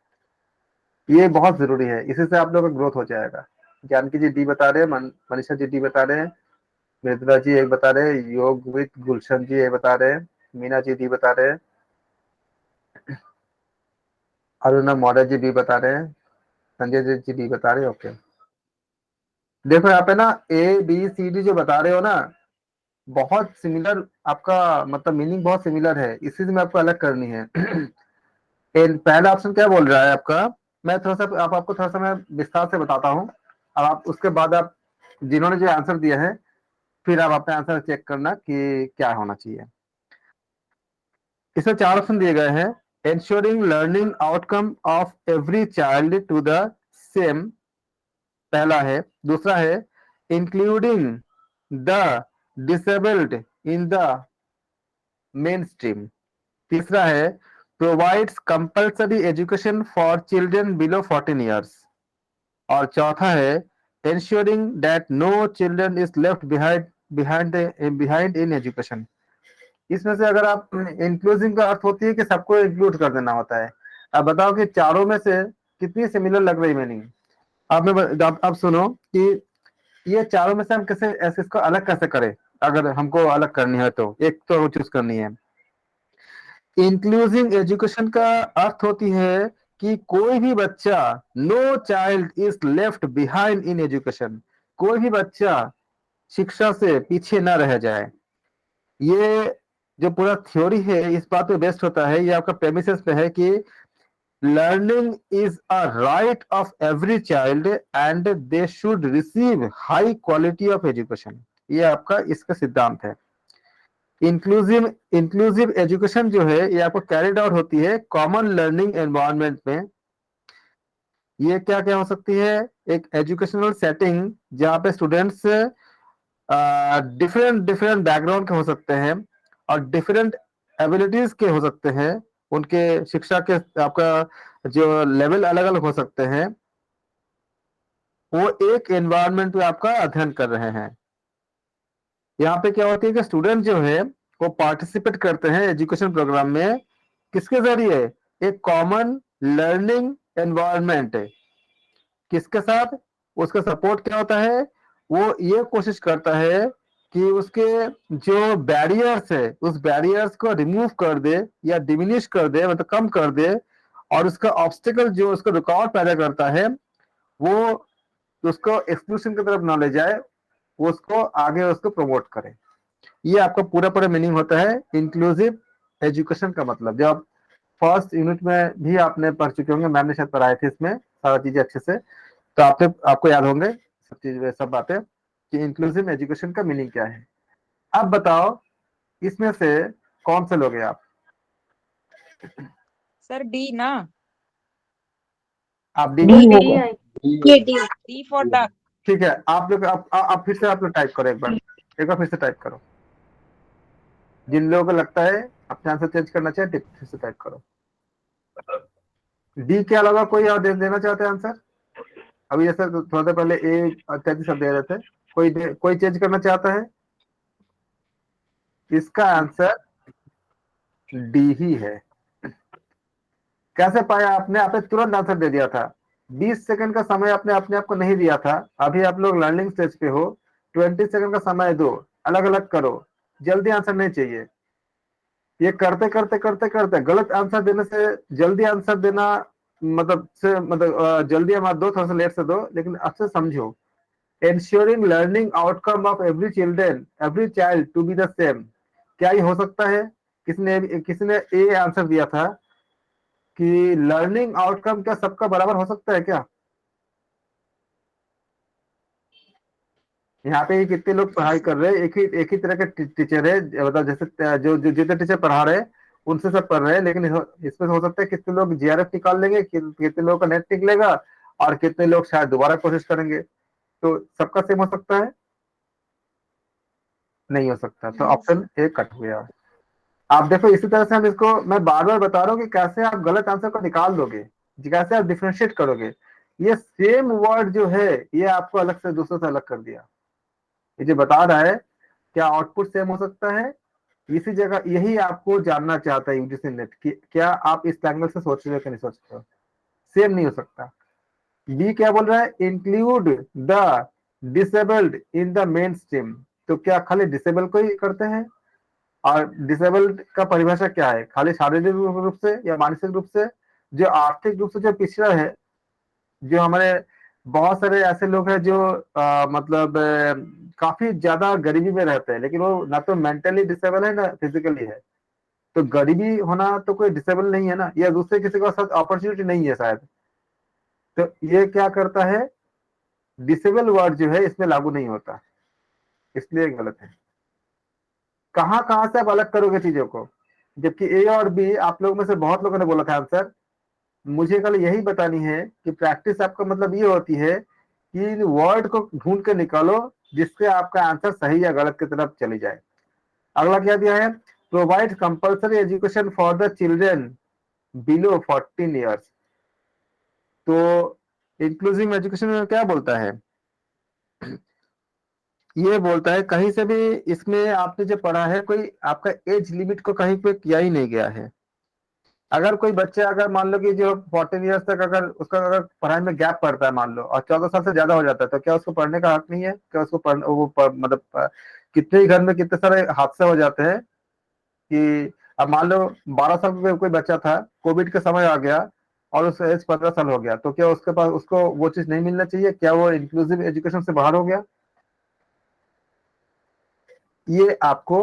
ये बहुत जरूरी है, इसी से आप लोग का ग्रोथ हो जाएगा। जानकी जी डी बता रहे हैं, मनीषा जी डी बता रहे हैं, मृदुला जी एक बता रहे हैं, योग विद गुलशन जी एक बता रहे हैं, मीना जी डी बता रहे हैं, अरुणा मौर्य जी डी बता रहे हैं, संजय जी डी बता रहे हैं। ओके, देखो यहाँ पे ना ए बी सी डी जो बता रहे हो ना, बहुत सिमिलर, आपका मतलब मीनिंग बहुत सिमिलर है, इसी से मैं आपको अलग करनी है। पहला ऑप्शन क्या बोल रहा है आपका, मैं थोड़ा सा आपको थोड़ा सा मैं विस्तार से बताता हूँ। अब आप उसके बाद आप जिन्होंने जो आंसर दिया है फिर आप अपने आंसर चेक करना कि क्या होना चाहिए। इसमें 4 ऑप्शन दिए गए हैं। ensuring learning outcome of every child to the same, पहला है। दूसरा है including the disabled in the mainstream। तीसरा है provides compulsory education for children below 14 years। और चौथा है ensuring that no children is left behind in education। इसमें से अगर आप इंक्लूसिव का अर्थ होती है कि सबको इंक्लूड कर देना होता है। अब बताओ कि चारों में से कितनी सिमिलर लग रही मीनिंग। अब सुनो कि ये चारों में से हम कैसे ऐसे इसको अलग कैसे करें, अगर हमको अलग करनी है तो एक तो चूज करनी है। इंक्लूसिव एजुकेशन का अर्थ होती है कि कोई भी बच्चा, no child is left behind in education, कोई भी बच्चा शिक्षा से पीछे ना रह जाए। ये जो पूरा थ्योरी है इस बात पे बेस्ड होता है, ये आपका प्रेमिसेस पे है कि learning is a right of every child and they should receive high quality of education. ये आपका इसका सिद्धांत है। इंक्लूसिव एजुकेशन जो है ये आपको कैरिड आउट होती है कॉमन लर्निंग एनवायरनमेंट में। ये क्या क्या हो सकती है, एक एजुकेशनल सेटिंग जहाँ पे स्टूडेंट्स डिफरेंट डिफरेंट बैकग्राउंड के हो सकते हैं और डिफरेंट एबिलिटीज के हो सकते हैं, उनके शिक्षा के आपका जो लेवल अलग अलग हो सकते हैं, वो एक एनवायरनमेंट में आपका अध्ययन कर रहे हैं। यहाँ पे क्या होती है कि स्टूडेंट जो है वो पार्टिसिपेट करते हैं एजुकेशन प्रोग्राम में, किसके जरिए, एक कॉमन लर्निंग एनवायरनमेंट। किसके साथ, उसका सपोर्ट क्या होता है, वो ये कोशिश करता है कि उसके जो बैरियर्स है उस बैरियर्स को रिमूव कर दे या डिमिनिश कर दे, मतलब कम कर दे, और उसका ऑब्स्टिकल जो उसको रुकावट पैदा करता है वो उसको एक्सक्लूशन की तरफ ना ले जाए, वो उसको आगे उसको प्रमोट करे। ये आपका पूरा पूरा मीनिंग होता है इंक्लूसिव एजुकेशन का मतलब। जब फर्स्ट यूनिट में भी आपने पढ़ चुके होंगे, मैम ने शायद पढ़ाए थे इसमें सारा चीजें अच्छे से, तो आपको याद होंगे सब चीज सब बातें कि इंक्लूसिव एजुकेशन का मीनिंग क्या है। अब बताओ इसमें से कौन से लोगे आप? सर डी ना, आप डी? डी डी होगा। आई ये डी। D for duck. ठीक है, आप लोग आप फिर से आप लोग टाइप करो एक बार फिर से टाइप करो। जिन लोगों को लगता है अपने आंसर चेंज करना चाहिए फिर से टाइप करो। डी के अलावा कोई और देना चाहते हैं आंसर? अभी जैसे थोड़ा देर पहले ए इत्यादि सब दे रहे थे, कोई चेंज करना चाहता है? इसका आंसर डी ही है। कैसे पाया आपने? आपने तुरंत आंसर दे दिया था। 20 सेकंड का समय आपने अपने आप को नहीं दिया था। अभी आप लोग लर्निंग स्टेज पे हो, 20 सेकंड का समय दो, अलग अलग करो, जल्दी आंसर नहीं चाहिए। ये करते करते करते करते गलत आंसर देने से जल्दी आंसर देना मतलब जल्दी मत दो, थोड़ा सा लेट से दो, लेकिन अच्छे समझो। ensuring learning outcome of every child to be the same। क्या ये हो सकता है? किसी ने ए आंसर दिया था कि लर्निंग आउटकम क्या सबका बराबर हो सकता है क्या? यहाँ पे कितने लोग पढ़ाई कर रहे हैं, एक ही तरह के टीचर है, मतलब जैसे जो जितने टीचर पढ़ा रहे हैं उनसे सब पढ़ रहे हैं, लेकिन इसमें हो सकता है कितने लोग जीआरएफ निकाल लेंगे, कितने लोगों का नेट निकलेगा, और कितने लोग शायद दोबारा कोशिश करेंगे। तो सबका सेम हो सकता है? नहीं हो सकता। तो ऑप्शन ए कट हुआ। आप देखो इसी तरह से हम इसको, मैं बार बार बता रहा हूँ कि कैसे आप गलत आंसर को निकाल दोगे, कैसे आप डिफरेंशिएट करोगे। ये सेम वर्ड जो है ये आपको अलग से दूसरों से अलग कर दिया। ये जो बता रहा है क्या आउटपुट सेम हो सकता है, इसी जगह यही आपको जानना चाहता है यूजीसी नेट कि क्या आप इस एंगल से सोच रहे हो कि नहीं सोच रहे हो। सेम नहीं हो सकता। बी क्या बोल रहा है? Include the disabled in the main stream. तो क्या खाली डिसेबल को ही करते हैं? और डिसेबल्ड का परिभाषा क्या है? खाली शारीरिक रूप से या मानसिक रूप से? जो आर्थिक रूप से जो पिछड़ा है, जो हमारे बहुत सारे ऐसे लोग हैं जो मतलब काफी ज्यादा गरीबी में रहते हैं, लेकिन वो ना तो मेंटली डिसेबल है ना फिजिकली है। तो गरीबी होना तो कोई डिसेबल नहीं है ना, या दूसरे किसी के साथ अपॉर्चुनिटी नहीं है शायद। तो ये क्या करता है? डिसेबल वर्ड जो है इसमें लागू नहीं होता, इसलिए गलत है। कहाँ कहाँ से आप अलग करोगे चीजों को? जबकि ए और बी आप लोगों में से बहुत लोगों ने बोला था आंसर। मुझे कल यही बतानी है कि प्रैक्टिस आपका मतलब ये होती है कि वर्ड को ढूंढ के निकालो जिससे आपका आंसर सही या गलत की तरफ चली जाए। अगला क्या दिया है? Provide compulsory education for the children below 14 years. तो इंक्लूसिव एजुकेशन में क्या बोलता है? ये बोलता है कहीं से भी इसमें आपने जो पढ़ा है कोई आपका एज लिमिट को कहीं पे किया ही नहीं गया है। अगर कोई बच्चा अगर मान लो कि जो 14 ईयर्स तक अगर उसका अगर पढ़ाई में गैप पड़ता है मान लो, और 14 साल से ज्यादा हो जाता है, तो क्या उसको पढ़ने का हक नहीं है? क्या उसको मतलब कितने ही घर में कितने सारे हादसे हो जाते हैं कि अब मान लो 12 साल का कोई बच्चा था, कोविड का समय आ गया और उसका एज 15 साल हो गया, तो क्या उसके पास उसको वो चीज नहीं मिलना चाहिए? क्या वो इंक्लूसिव एजुकेशन से बाहर हो गया? ये आपको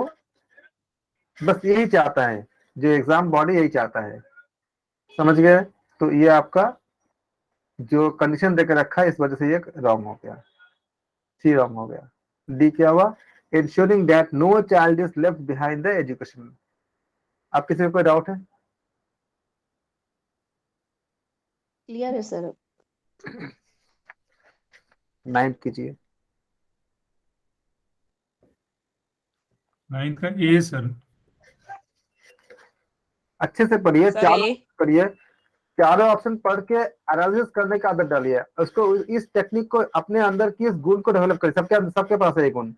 बस यही चाहता है, जो एग्जाम बॉडी यही चाहता है। समझ गए? तो ये आपका जो कंडीशन देकर रखा है इस वजह से ये रॉन्ग हो गया, सी रॉन्ग हो गया। डी क्या हुआ? Ensuring that no child is left behind the education. आप किसी को कोई डाउट है? क्लियर है सर। 9 कीजिए। 9 का ए सर। अच्छे से पढ़िए, सर चारों ए। पढ़िए, चारों ऑप्शन पढ़ के एनालिसिस करने की आदत डालिए। उसको इस टेक्निक को अपने अंदर की इस गुण को डेवलप करिए। सबके पास है ये गुण।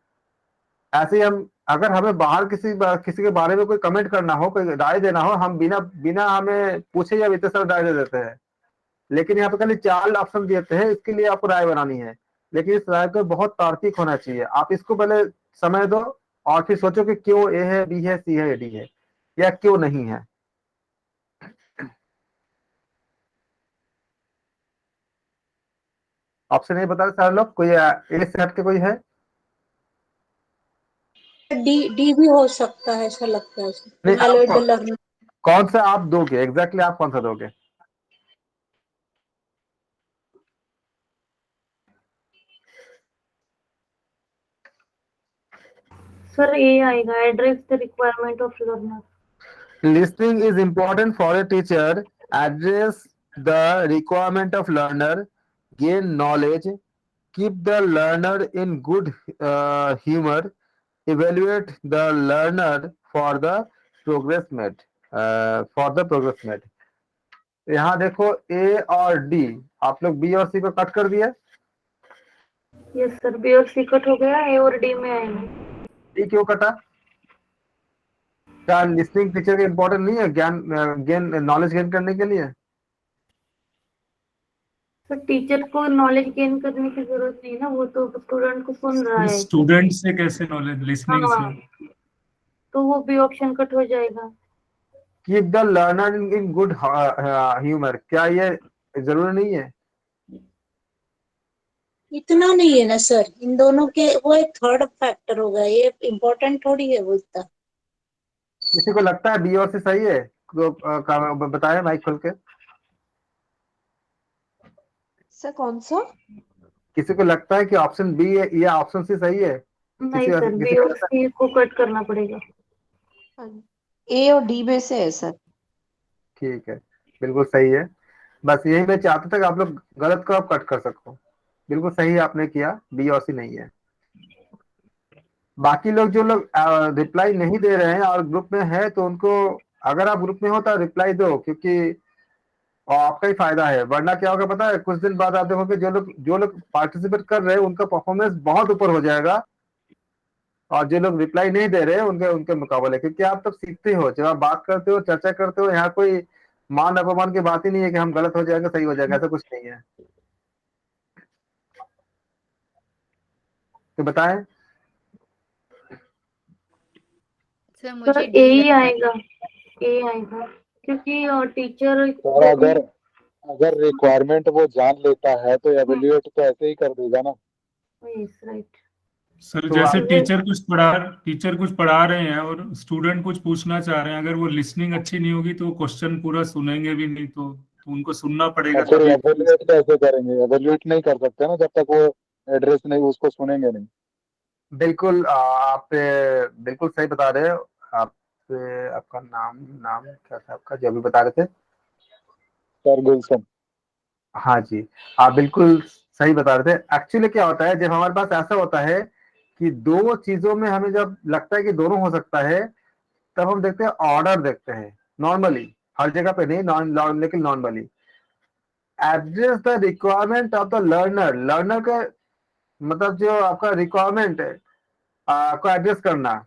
ऐसे ही हम अगर हमें बाहर किसी के बारे में कोई कमेंट करना हो, कोई राय देना हो, हम बिना बिना हमें पूछे या इतने सारे राय दे देते हैं। लेकिन यहाँ पे खाली 4 ऑप्शन देते हैं, इसके लिए आपको राय बनानी है। लेकिन इस राय बहुत तार्किक होना चाहिए। आप इसको पहले समय दो और फिर सोचो कि क्यों ए है, बी है, सी है या डी है, या क्यों नहीं है। ऑप्शन ए बता रहे सारे लोग, कोई ए से हट के कोई है? डी डी भी हो सकता है, ऐसा लगता है। नहीं, इवैल्यूएट द आप लर्निंग। कौन सा आप दोगे एग्जैक्टली, आप कौन सा दोगे? सर ए आएगा, address the requirement of learner. Listening is important for a teacher. Address the requirement of learner, gain knowledge, keep the learner in good humor, evaluate the learner for the progress made. For the progress made. यहाँ देखो ए और डी, आप लोग बी और सी को कट कर दिए। यस सर, बी और सी कट हो गया, ए और डी में आएंगे। डी क्यों कटा? क्या लिसनिंग टीचर का इम्पोर्टेंट नहीं है गेन नॉलेज गेन करने के लिए? सर टीचर को नॉलेज गेन करने की जरूरत नहीं है ना, वो तो स्टूडेंट को सुन रहा है। स्टूडेंट से कैसे नॉलेज, लिसनिंग हाँ, से? तो वो भी ऑप्शन कट हो जाएगा। Keep the learner in good humour, क्या ये जरूरी नहीं है? इतना नहीं है ना सर, इन दोनों के वो एक थर्ड फैक्टर होगा, ये इम्पोर्टेंट थोड़ी है वो इतना। किसी को लगता है बी और सी सही है तो बताएं माइक खोल के। सर कौन सा? किसी को लगता है कि ऑप्शन बी है या ऑप्शन सी सही है? नहीं किसी सर, बी को और लगता सी को कट करना पड़ेगा। ए और डी में से है सर। ठीक है, बिल्कुल सही है। बस यही मैं चाहता था कि आप लोग गलत को आप कट कर सको। बिल्कुल सही आपने किया, बी और सी नहीं है। बाकी लोग जो लोग रिप्लाई नहीं दे रहे हैं और ग्रुप में है, तो उनको, अगर आप ग्रुप में हो तो रिप्लाई दो, क्योंकि आपका ही फायदा है। वरना क्या होगा पता है, कुछ दिन बाद आप देखोगे जो लोग पार्टिसिपेट कर रहे हैं उनका परफॉर्मेंस बहुत ऊपर हो जाएगा, और जो लोग रिप्लाई नहीं दे रहे हैं उनके उनके मुकाबले। क्योंकि आप तब सीखते हो, जब आप बात करते हो, चर्चा करते हो, यहाँ कोई मान अपमान की बात ही नहीं है कि हम गलत हो जाएंगे सही हो जाएगा, ऐसा कुछ नहीं है। तो बताएं। सर सर मुझे ए डी ही लगता है। आएगा, ए आएगा, क्योंकि टीचर और अगर रिक्वायरमेंट वो जान लेता है तो एवेल्यूएट तो ऐसे ही कर देगा ना। Yes right. सर तो जैसे आप- टीचर कुछ पढ़ा रहे हैं और स्टूडेंट कुछ पूछना चाह रहे हैं, अगर वो लिसनिंग अच्छी नहीं होगी तो वो क्वेश्चन पूरा सुनेंगे भी नहीं, तो उनको सुनना पड़ेगा और फिर तभी। एवेल्यूएट कैसे करेंगे? एवेल्यूएट नहीं कर सकते ना जब तक वो एड्रेस नहीं, उसको सुनेंगे नहीं। बिल्कुल आप बिल्कुल सही बता रहे हो। आप आपका नाम नाम क्या था आपका, जो अभी बता रहे थे? सर गुलशन। हाँ जी, आप बिल्कुल सही बता रहे थे। एक्चुअली क्या होता है, जब हमारे पास ऐसा होता है कि दो चीजों में हमें जब लगता है कि दोनों हो सकता है, तब हम देखते हैं ऑर्डर देखते हैं नॉर्मली, हर जगह पे नहीं, लेकिन normally address the requirement of the learner. Learner का मतलब जो आपका रिक्वायरमेंट है को एड्रेस करना।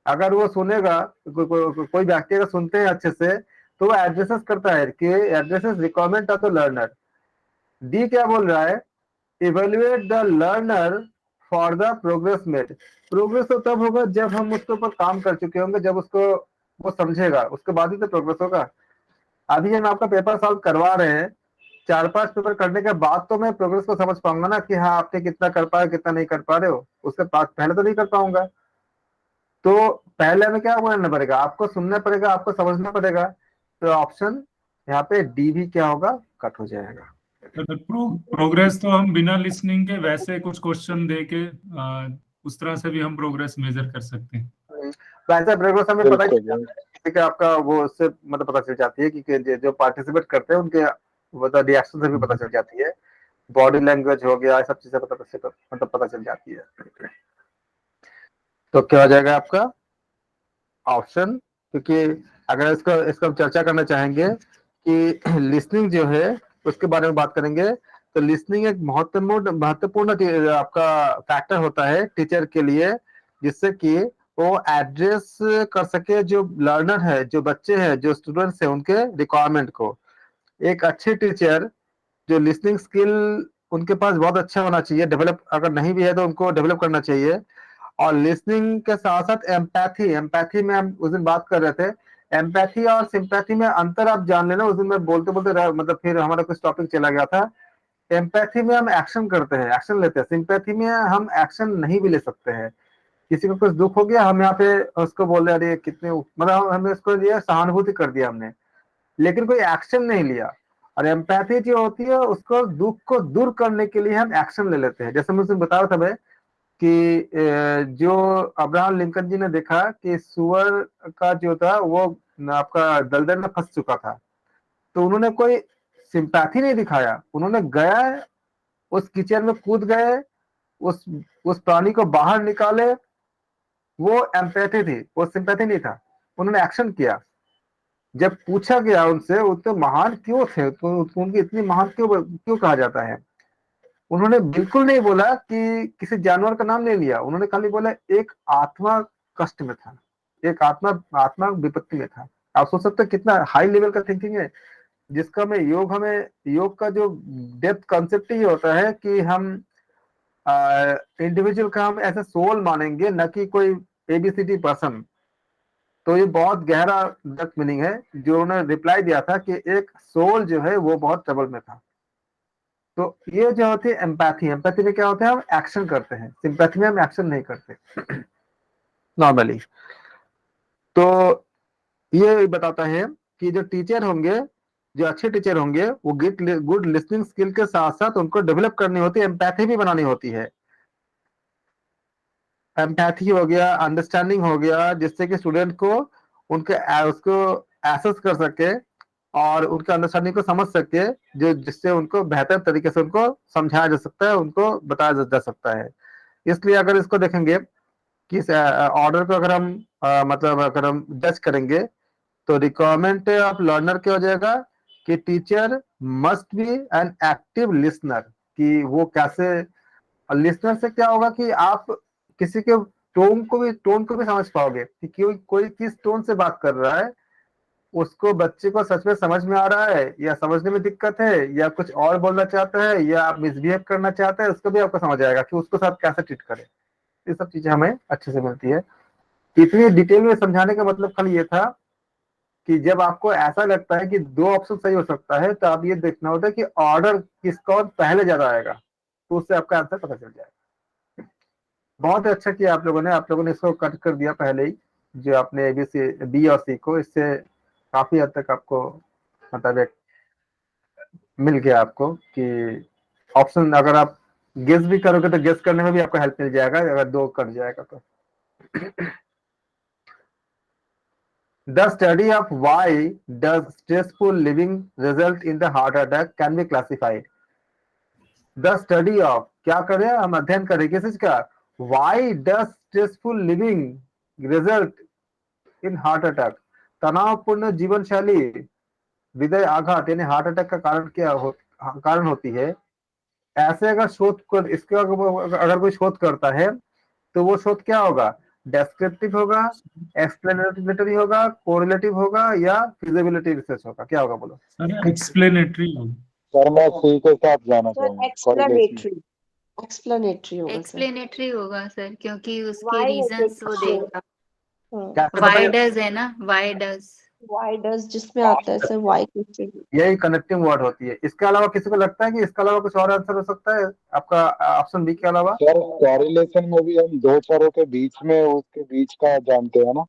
अगर वो सुनेगा, कोई व्यक्ति अगर सुनते हैं अच्छे से, तो वो एड्रेसेस करता है कि addresses requirement of the learner. D क्या बोल रहा है? Evaluate the learner for the progress made. Progress तो तब होगा जब हम उसके ऊपर काम कर चुके होंगे, जब उसको वो समझेगा, उसके बाद ही तो प्रोग्रेस होगा। अभी हम आपका पेपर सॉल्व करवा रहे हैं, 4-5 पेपर करने के बाद तो मैं प्रोग्रेस को समझ पाऊंगा ना, कि हाँ आपने कितना कर पाए कितना नहीं कर पा रहे हो। उसके बाद पहले तो नहीं कर पाऊंगा। तो पहले हमें क्या करना पड़ेगा, आपको सुनना पड़ेगा, आपको समझना पड़ेगा। तो ऑप्शन यहाँ पे डी भी क्या होगा, कट हो जाएगा। प्रोग्रेस तो हम बिना लिसनिंग के वैसे कुछ क्वेश्चन दे के उस तरह से भी हम प्रोग्रेस मेजर कर सकते हैं। वैसे प्रोग्रेस हमें पता बिल्कुल। कि आपका वो उससे मतलब पता चल जाती है कि जो पार्टिसिपेट करते हैं उनके मतलब रिएक्शन से भी पता चल जाती है। बॉडी लैंग्वेज हो गया, सब चीजें पता चल जाती है। तो क्या हो जाएगा आपका ऑप्शन? क्योंकि अगर इसको हम चर्चा करना चाहेंगे कि लिसनिंग जो है उसके बारे में बात करेंगे, तो लिसनिंग एक महत्वपूर्ण आपका फैक्टर होता है टीचर के लिए, जिससे कि वो एड्रेस कर सके जो लर्नर है, जो बच्चे हैं, जो स्टूडेंट्स हैं, उनके रिक्वायरमेंट को। एक अच्छे टीचर जो लिसनिंग स्किल उनके पास बहुत अच्छा होना चाहिए, डेवलप अगर नहीं भी है तो उनको डेवलप करना चाहिए। और लिसनिंग के साथ साथ एम्पैथी, एम्पैथी में हम उस दिन बात कर रहे थे, एम्पैथी और सिंपैथी में अंतर आप जान लेना। उस दिन मैं बोलते बोलते मतलब फिर हमारा कुछ टॉपिक चला गया था। एम्पैथी में हम एक्शन करते हैं, एक्शन लेते हैं। सिंपैथी में हम एक्शन नहीं भी ले सकते हैं। किसी को कुछ दुख हो गया, हम यहाँ पे उसको बोल रहे अरे कितने, मतलब हमने उसको दिया सहानुभूति कर दिया हमने, लेकिन कोई एक्शन नहीं लिया। और एम्पैथी जो होती है उसको दुख को दूर करने के लिए हम एक्शन ले लेते हैं। जैसे मुझे बताया था मैं कि जो अब्राहम लिंकन जी ने देखा कि सुअर का जो था वो आपका दलदल में फंस चुका था, तो उन्होंने कोई सिंपैथी नहीं दिखाया, उन्होंने गया उस कीचड़ में कूद गए, उस प्राणी को बाहर निकाले। वो एम्पैथी थी, वो सिंपैथी नहीं था। उन्होंने एक्शन किया। जब पूछा गया उनसे वो तो महान क्यों थे, तो उनकी इतनी महान क्यों क्यों कहा जाता है, उन्होंने बिल्कुल नहीं बोला कि किसी जानवर का नाम नहीं लिया। उन्होंने खाली बोला एक आत्मा कष्ट में था, एक आत्मा आत्मा विपत्ति में था। आप सोच सकते हैं कितना हाई लेवल का थिंकिंग है, जिसका हमें योग का जो डेप्थ कॉन्सेप्ट ही होता है कि हम इंडिविजुअल का हम ऐसे सोल मानेंगे, न कि कोई एबीसीडी पर्सन। तो ये बहुत गहरा डेप्थ मीनिंग है जो उन्होंने रिप्लाई दिया था कि एक सोल जो है वो बहुत ट्रबल में था। तो ये जो होती है एम्पैथी, एम्पैथी में क्या होता है हम एक्शन करते हैं, सिंपैथी में हम एक्शन नहीं करते नॉर्मली। तो ये बताता है कि जो टीचर होंगे, जो अच्छे टीचर होंगे, वो गुड लिसनिंग स्किल के साथ साथ उनको डेवलप करनी होती है, एम्पैथी भी बनानी होती है। एम्पैथी हो गया, अंडरस्टैंडिंग हो गया, जिससे कि स्टूडेंट को उनके उसको एसेस कर सके और उनके अंडरस्टैंडिंग को समझ सके, जो जिससे उनको बेहतर तरीके से उनको समझाया जा सकता है, उनको बताया जा सकता है। इसलिए अगर इसको देखेंगे कि ऑर्डर को अगर हम मतलब अगर हम जज करेंगे तो रिक्वायरमेंट ऑफ लर्नर क्या हो जाएगा कि teacher must be an active listener. कि वो कैसे, लिसनर से क्या होगा कि आप किसी के टोन को भी समझ पाओगे कि कोई किस टोन से बात कर रहा है, उसको बच्चे को सच में समझ में आ रहा है या समझने में दिक्कत है या कुछ और बोलना चाहता है या आप मिसबिहेव करना चाहते हैं, उसको भी आपको समझ आएगा कि उसको साथ कैसे ट्रीट करें। ये सब चीजें हमें अच्छे से मिलती है। इतनी डिटेल में समझाने का मतलब खाली ये था कि जब आपको ऐसा लगता है कि दो ऑप्शन सही हो सकता है तो आप ये देखना होता है कि ऑर्डर किसका और पहले ज्यादा आएगा, तो उससे आपका आंसर पता चल जाएगा। बहुत अच्छा किया आप लोगों ने इसको कट कर दिया पहले ही, जो आपने एबीसी बी और सी को, इससे काफी हद तक आपको मतलब एक मिल गया आपको कि ऑप्शन अगर आप गेस भी करोगे तो गेस करने में भी आपको हेल्प मिल जाएगा अगर दो कट जाएगा तो। The study of why does stressful living result in the heart attack can be classified. The study of क्या करें हम अध्ययन करें किस चीज का, why does stressful living result in heart attack। तनावपूर्ण जीवन शैली हृदय आघात यानी हार्ट अटैक का कारण होती है। ऐसे अगर इसके अगर कोई शोध करता है तो वो शोध क्या होगा, डेस्क्रिप्टिव होगा, एक्सप्लेनेटरी होगा, कोरिलेटिव होगा या फिजिबिलिटी रिसर्च होगा, क्या होगा बोलो। सर एक्सप्लेनेटरी हो। सर मैं सी के साथ जाना सर चाहूंगा, एक्सप्लेनेटरी होगा सर। एक्सप्लेनेटरी होगा सर, क्योंकि उसके Why रीजंस वो does it- देगा। हाँ, कैसे वाई बताइए, डज है ना, वाई डज। why does जिसमें आता है सर why क्वेश्चन। यही कनेक्टिंग वर्ड होती है। इसके अलावा किसी को लगता है कि इसके अलावा कुछ और आंसर हो सकता है आपका ऑप्शन बी के अलावा। सर कोरिलेशन में भी हम दो चरों के बीच में उसके बीच का जानते हैं ना,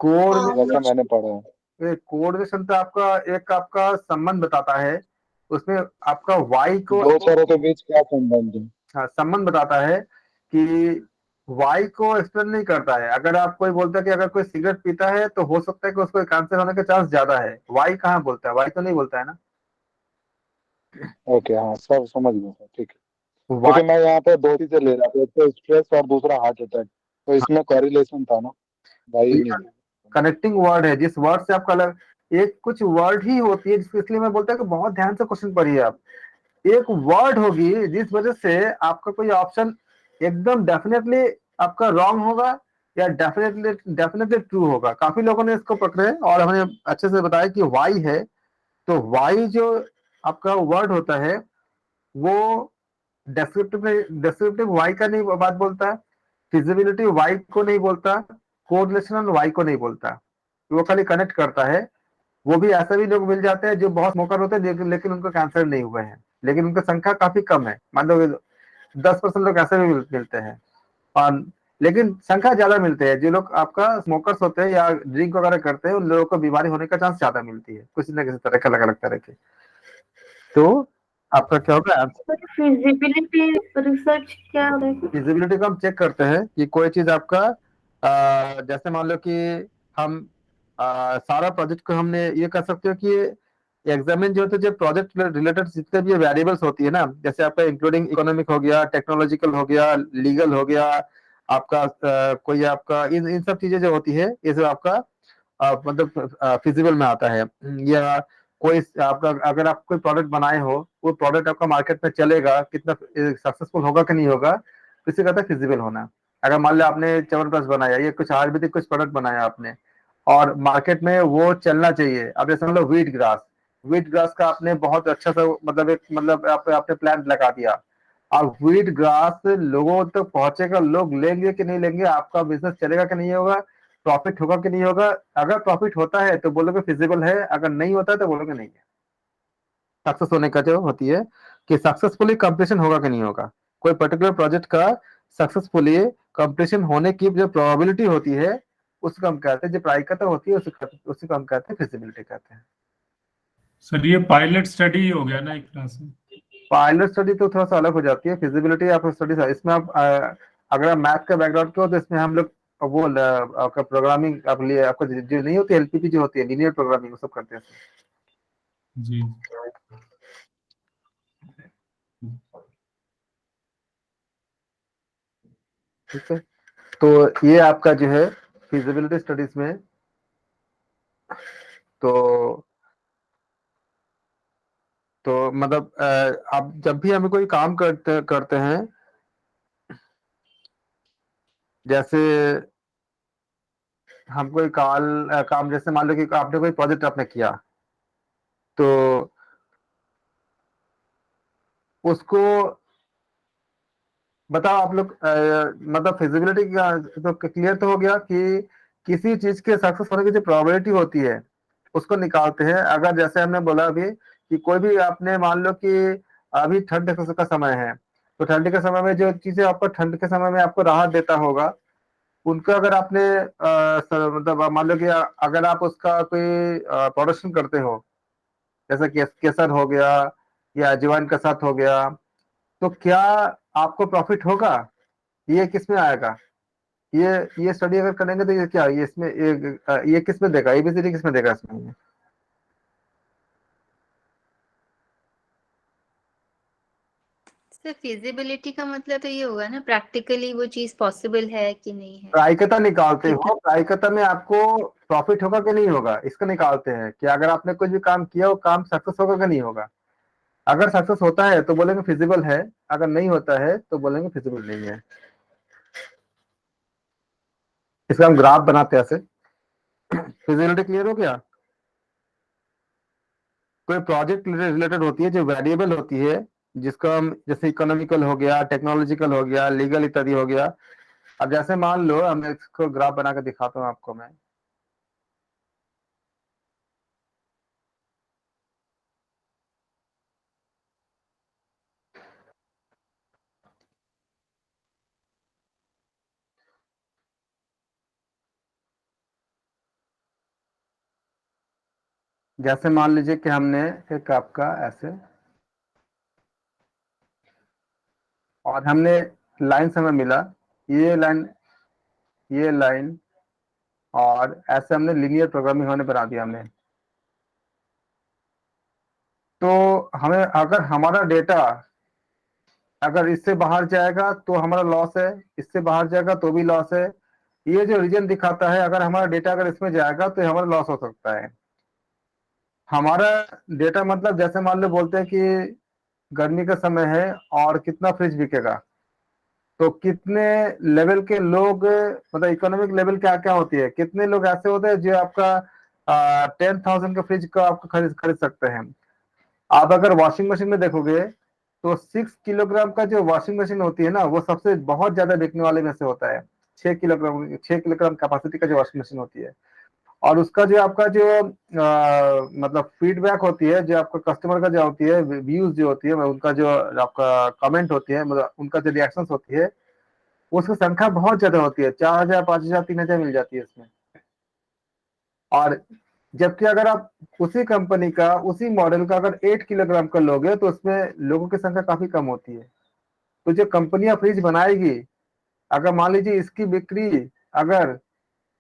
जैसा मैंने पढ़ा है। कोरिलेशन तो आपका एक आपका संबंध बताता है, उसमें आपका वाई को दो चरों के बीच क्या संबंध है। हाँ, संबंध बताता है कि वाई को एक्सप्लेन नहीं करता है। अगर आप कोई बोलता है कि अगर कोई सिगरेट पीता है तो हो सकता है कि उसको कैंसर होने का चांस ज्यादा है, वाई कहाँ बोलता है, वाई तो नहीं बोलता है ना। ओके हाँ सर समझ गया सर, ठीक है। वाई क्योंकि मैं यहाँ पे दो चीजें ले रहा था, एक तो स्ट्रेस और दूसरा हार्ट अटैक, तो इसमें कोरिलेशन था ना, भाई नहीं था। कनेक्टिंग वर्ड है, जिस वर्ड से आपका अलग एक कुछ वर्ड ही होती है जिसको, इसलिए मैं बोलता हूँ कि बहुत ध्यान से क्वेश्चन पढ़िए आप। एक वर्ड होगी जिस वजह से आपका कोई ऑप्शन एकदम डेफिनेटली आपका रॉन्ग होगा या डेफिनेटली ट्रू होगा। काफी लोगों ने इसको पकड़े और हमें अच्छे से बताया कि वाई है। तो वाई जो आपका वर्ड होता है वो डिस्क्रिप्टिव वाई का नहीं बात बोलता, फिजिबिलिटी वाई को नहीं बोलता, कोरिलेशन वाई को नहीं बोलता, वो खाली कनेक्ट करता है। वो भी ऐसे भी लोग मिल जाते हैं जो बहुत स्मोकर होते हैं लेकिन उनको कैंसर नहीं हुए हैं, लेकिन उनकी संख्या काफी कम है, मान लो 10% लोग ऐसे भी मिलते हैं। और लेकिन संख्या ज्यादा मिलते हैं जो लोग आपका स्मोकर्स होते हैं या ड्रिंक वगैरह करते हैं, उन लोगों को बीमारी होने का चांस ज्यादा मिलती है, कुछ ना किसी तरह के, अलग अलग तरह के। तो आपका क्या होगा, फिजिबिलिटी रिसर्च क्या है? फिजिबिलिटी को हम चेक करते हैं कि कोई चीज आपका जैसे मान लो कि हम सारा प्रोजेक्ट को हमने ये कर सकते हो कि एग्जामिन जो होते हैं, जो प्रोजेक्ट रिलेटेड जितने भी वेरिएबल्स होती है ना, जैसे आपका इंक्लूडिंग इकोनॉमिक हो गया, टेक्नोलॉजिकल हो गया, लीगल हो गया, आपका कोई आपका इन इन सब चीजें जो होती है ये सब आपका मतलब फिजिबल में आता है। या कोई आपका अगर आप कोई प्रोडक्ट बनाए हो, वो प्रोडक्ट आपका मार्केट में चलेगा, कितना सक्सेसफुल होगा कि नहीं होगा, तो इसे कहता है फिजिबल होना। अगर मान लो आपने च्यवनप्राश बनाया या कुछ आयुर्वेदिक कुछ प्रोडक्ट बनाया आपने, और मार्केट में वो चलना चाहिए। अब जैसे मतलब व्हीट ग्रास का आपने बहुत अच्छा सा मतलब एक मतलब आपने प्लांट लगा दिया, अब व्हीट ग्रास लोगों तक पहुंचेगा, लोग लेंगे कि नहीं लेंगे, आपका बिजनेस चलेगा कि नहीं होगा, प्रॉफिट होगा कि नहीं होगा। अगर प्रॉफिट होता है तो बोलोगे फिजिबल है, अगर नहीं होता है तो बोलोगे नहीं है। सक्सेस होने का जो होती है कि सक्सेसफुली कंप्लीशन होगा कि नहीं होगा, कोई पर्टिकुलर प्रोजेक्ट का सक्सेसफुली कंप्लीशन होने की जो प्रोबेबिलिटी होती है उसको हम कहते हैं, जो प्रायिकता होती है उसको हम कहते हैं फिजिबिलिटी कहते हैं। सर ये पायलट स्टडी हो गया ना एक तरह से? पायलट स्टडी तो थोड़ा सा अलग हो जाती है, फिजिबिलिटी आप स्टडी इसमें आप अगर आप मैथ का बैकग्राउंड के हो तो इसमें हम लोग वो आपका प्रोग्रामिंग आप लिए आपको जो नहीं होती एलपीपी जो होती है लीनियर प्रोग्रामिंग, वो सब करते हैं। जी। ठीक है, तो ये आपका जो है फिजिबिलिटी स्टडीज में, तो मतलब आप जब भी हमें कोई काम करते हैं, जैसे हम कोई काम जैसे मान लो कि आपने कोई प्रोजेक्ट आपने किया, तो उसको बताओ आप लोग मतलब फिजिबिलिटी का तो क्लियर तो हो गया कि किसी चीज के सक्सेस होने की जो प्रोबेबिलिटी होती है उसको निकालते हैं। अगर जैसे हमने बोला अभी कि कोई भी आपने मान लो कि अभी ठंड का समय है, तो ठंड के समय में जो चीजें आपको ठंड के समय में आपको राहत देता होगा, उनका अगर आपने मतलब मान लो कि अगर आप उसका कोई प्रोडक्शन करते हो, जैसे केसर हो गया या अजवाइन का साथ हो गया, तो क्या आपको प्रॉफिट होगा, ये किस में आएगा? ये स्टडी अगर करेंगे तो ये क्या ये इसमें ये किस में देगा, एबीसीडी किस में देगा इसमें? सर फिजिबिलिटी का मतलब तो ये होगा ना प्रैक्टिकली वो चीज पॉसिबल है कि नहीं है। प्रायिकता निकालते कितना हो, प्रायिकता में आपको प्रॉफिट होगा कि नहीं होगा इसका निकालते हैं कि अगर आपने कुछ भी काम किया वो काम सक्सेस होगा कि नहीं होगा। अगर सक्सेस होता है तो बोलेंगे फिजिबल है, अगर नहीं होता है तो बोलेंगे फिजिबल नहीं है। इसका हम ग्राफ बनाते हैं ऐसे। फिजिबिलिटी क्लियर हो गया? कोई प्रोजेक्ट रिलेटेड होती है जो वेरिएबल होती है, जिसको हम जैसे इकोनॉमिकल हो गया, टेक्नोलॉजिकल हो गया, लीगल इत्यादि हो गया। अब जैसे मान लो हम इसको ग्राफ बना के दिखाता हूँ आपको मैं। जैसे मान लीजिए कि हमने एक आपका ऐसे, और हमने लाइन से हमें मिला, ये लाइन ये लाइन, और ऐसे हमने लीनियर प्रोग्रामिंग होने बना दिया हमने। तो हमें अगर हमारा डेटा अगर इससे बाहर जाएगा तो हमारा लॉस है, इससे बाहर जाएगा तो भी लॉस है। ये जो रीजन दिखाता है, अगर हमारा डेटा अगर इसमें जाएगा तो हमारा लॉस हो सकता है। हमारा डेटा मतलब जैसे मान लो बोलते हैं कि गर्मी का समय है और कितना फ्रिज बिकेगा, तो कितने लेवल के लोग मतलब इकोनॉमिक लेवल क्या क्या होती है, कितने लोग ऐसे होते हैं जो आपका 10,000 का फ्रिज का आपको खरीद खरीद सकते हैं। आप अगर वॉशिंग मशीन में देखोगे तो 6 किलोग्राम का जो वॉशिंग मशीन होती है ना, वो सबसे बहुत ज्यादा बिकने वाले में से होता है। 6 किलोग्राम कैपेसिटी का जो वॉशिंग मशीन होती है, और उसका जो आपका जो मतलब फीडबैक होती है, जो आपका कस्टमर का जो होती है, व्यूज जो होती है, उनका जो आपका कमेंट होती है, मतलब उनका जो रिएक्शन होती है, उसकी संख्या बहुत ज्यादा होती है। 4,000, 5,000, 3,000 मिल जाती है इसमें। और जबकि अगर आप उसी कंपनी का, उसी मॉडल का अगर 8 किलोग्राम का लोगे, तो उसमें लोगों की संख्या काफी कम होती है। तो जो कंपनियां फ्रिज बनाएगी, अगर मान लीजिए इसकी बिक्री अगर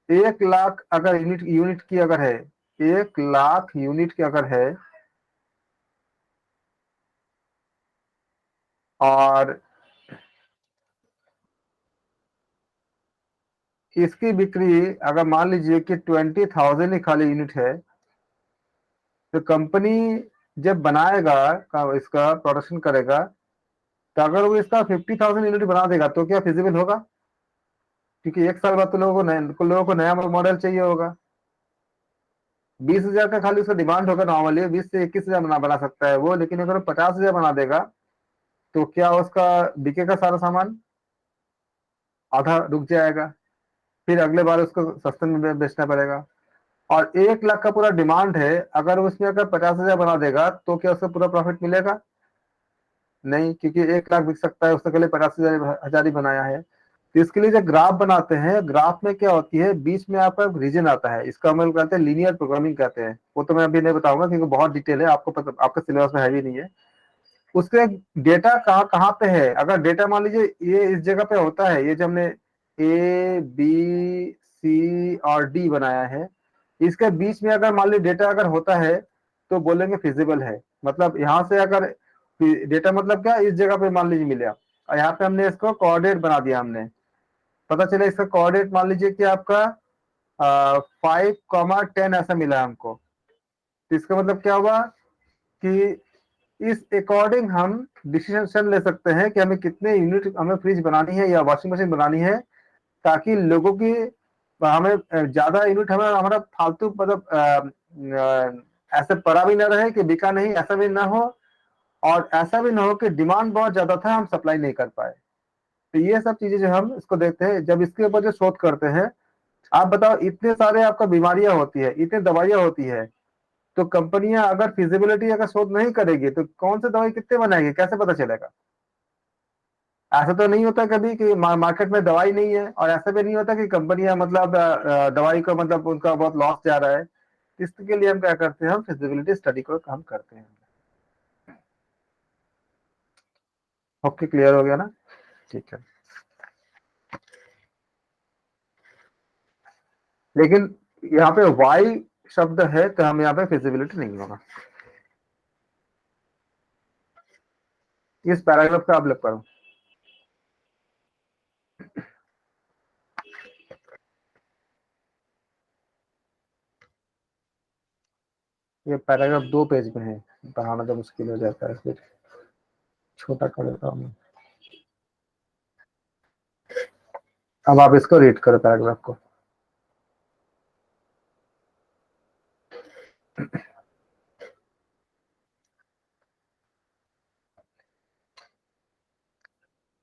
1 लाख अगर यूनिट की अगर है, 1 लाख यूनिट की अगर है, और इसकी बिक्री अगर मान लीजिए कि 20,000 ही खाली यूनिट है, तो कंपनी जब बनाएगा इसका प्रोडक्शन करेगा, तो अगर वो इसका 50,000 यूनिट बना देगा, तो क्या फिजिबल होगा? क्योंकि 1 साल बाद तो लोगों को नया मॉडल चाहिए होगा। 20,000 का खाली उसका डिमांड होगा नॉर्मली, 20 से 21,000 बना सकता है वो, लेकिन अगर 50,000 बना देगा, तो क्या उसका बिकेगा सारा सामान? आधा रुक जाएगा, फिर अगले बार उसको सस्ते में बेचना पड़ेगा। और 1 लाख का पूरा डिमांड है, अगर उसमें अगर 50,000 बना देगा, तो क्या उसको पूरा प्रॉफिट मिलेगा? नहीं, क्योंकि 1 लाख बिक सकता है, उससे पहले 50,000 ही बनाया है। तो इसके लिए जब ग्राफ बनाते हैं, ग्राफ में क्या होती है, बीच में आपका रीजन आता है, इसका हम लोग कहते हैं लीनियर प्रोग्रामिंग कहते हैं। वो तो मैं अभी नहीं बताऊंगा क्योंकि बहुत डिटेल है, आपको पता, आपके सिलेबस में है भी नहीं है। उसके डेटा कहाँ कहाँ पे है, अगर डेटा मान लीजिए ये इस जगह पे होता है, ये जो हमने A, B, C और D बनाया है, इसके बीच में अगर मान लीजिए डेटा अगर होता है, तो बोलेंगे फिजिबल है। मतलब यहाँ से अगर डेटा, मतलब क्या, इस जगह पे मान लीजिए मिला, और यहाँ पे हमने इसको कोऑर्डिनेट बना दिया, हमने पता चला इसका कोऑर्डिनेट मान लीजिए कि आपका 5,10 ऐसा मिला हमको। तो इसका मतलब क्या हुआ कि इस अकॉर्डिंग हम डिसीजन ले सकते हैं कि हमें कितने यूनिट हमें फ्रिज बनानी है या वॉशिंग मशीन बनानी है, ताकि लोगों की, हमें ज्यादा यूनिट, हमें हमारा फालतू, मतलब ऐसे पड़ा भी ना रहे कि बिका नहीं, ऐसा भी ना हो, और ऐसा भी ना हो कि डिमांड बहुत ज्यादा था, हम सप्लाई नहीं कर पाए। तो ये सब चीजें जो हम इसको देखते हैं, जब इसके ऊपर जो शोध करते हैं, आप बताओ, इतने सारे आपका बीमारियां होती है, इतनी दवाइयां होती है, तो कंपनियां अगर फिजिबिलिटी अगर शोध नहीं करेगी, तो कौन सी दवाई कितने बनाएगी, कैसे पता चलेगा? ऐसा तो नहीं होता कभी कि मार्केट में दवाई नहीं है, और ऐसा भी नहीं होता कि कंपनियां, मतलब दवाई को, मतलब उनका बहुत लॉस जा रहा है। इसके लिए हम क्या करते हैं, हम फिजिबिलिटी स्टडी को हम करते हैं। ओके, क्लियर हो गया ना? ठीक है। लेकिन यहाँ पे वाई शब्द है, तो हम यहाँ पे फिजिबिलिटी नहीं होगा। इस पैराग्राफ का आप लोग करो। ये पैराग्राफ 2 पेज में है, पढ़ाना तो मुश्किल हो जाता है, फिर छोटा कर देता हूँ मैं। अब आप इसको रीड करो, पैराग्राफ को।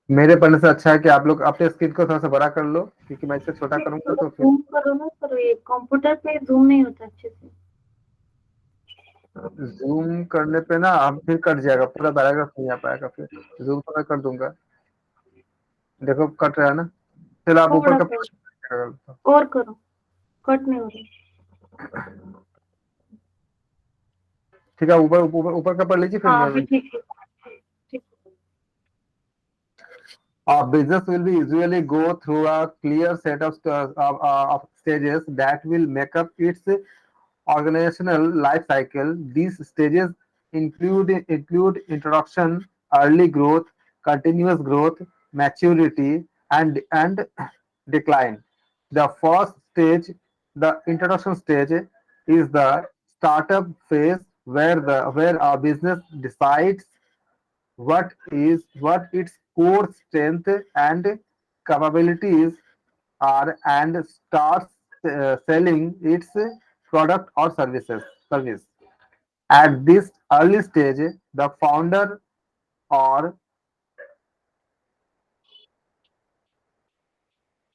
मेरे पढ़ने से अच्छा है कि आप लोग अपने स्क्रीन को थोड़ा सा बड़ा कर लो, क्योंकि मैं इसे छोटा करूंगा तो फिर जूम करो ना सर, ये कंप्यूटर पे जूम नहीं होता अच्छे से। जूम करने पे ना हम फिर कट जाएगा, पूरा पैराग्राफ नहीं आ पाएगा, फिर जूम तो मैं कर दूंगा। देखो कट रहा है ना, चलो आप ऊपर थोड़ा का सा और करो, कट नहीं हो रहा। ठीक है, ऊपर ऊपर ऊपर का पढ़ लीजिए, फिर हाँ मैं अभी ठीक है। business will be usually go through a clear set of stages that will make up its organizational life cycle. These stages include introduction, early growth, continuous growth, maturity, and decline. The first stage, the introduction stage, is the startup phase where a business decides what its core strength and capabilities are, and starts selling its product or service. At this early stage, the founder or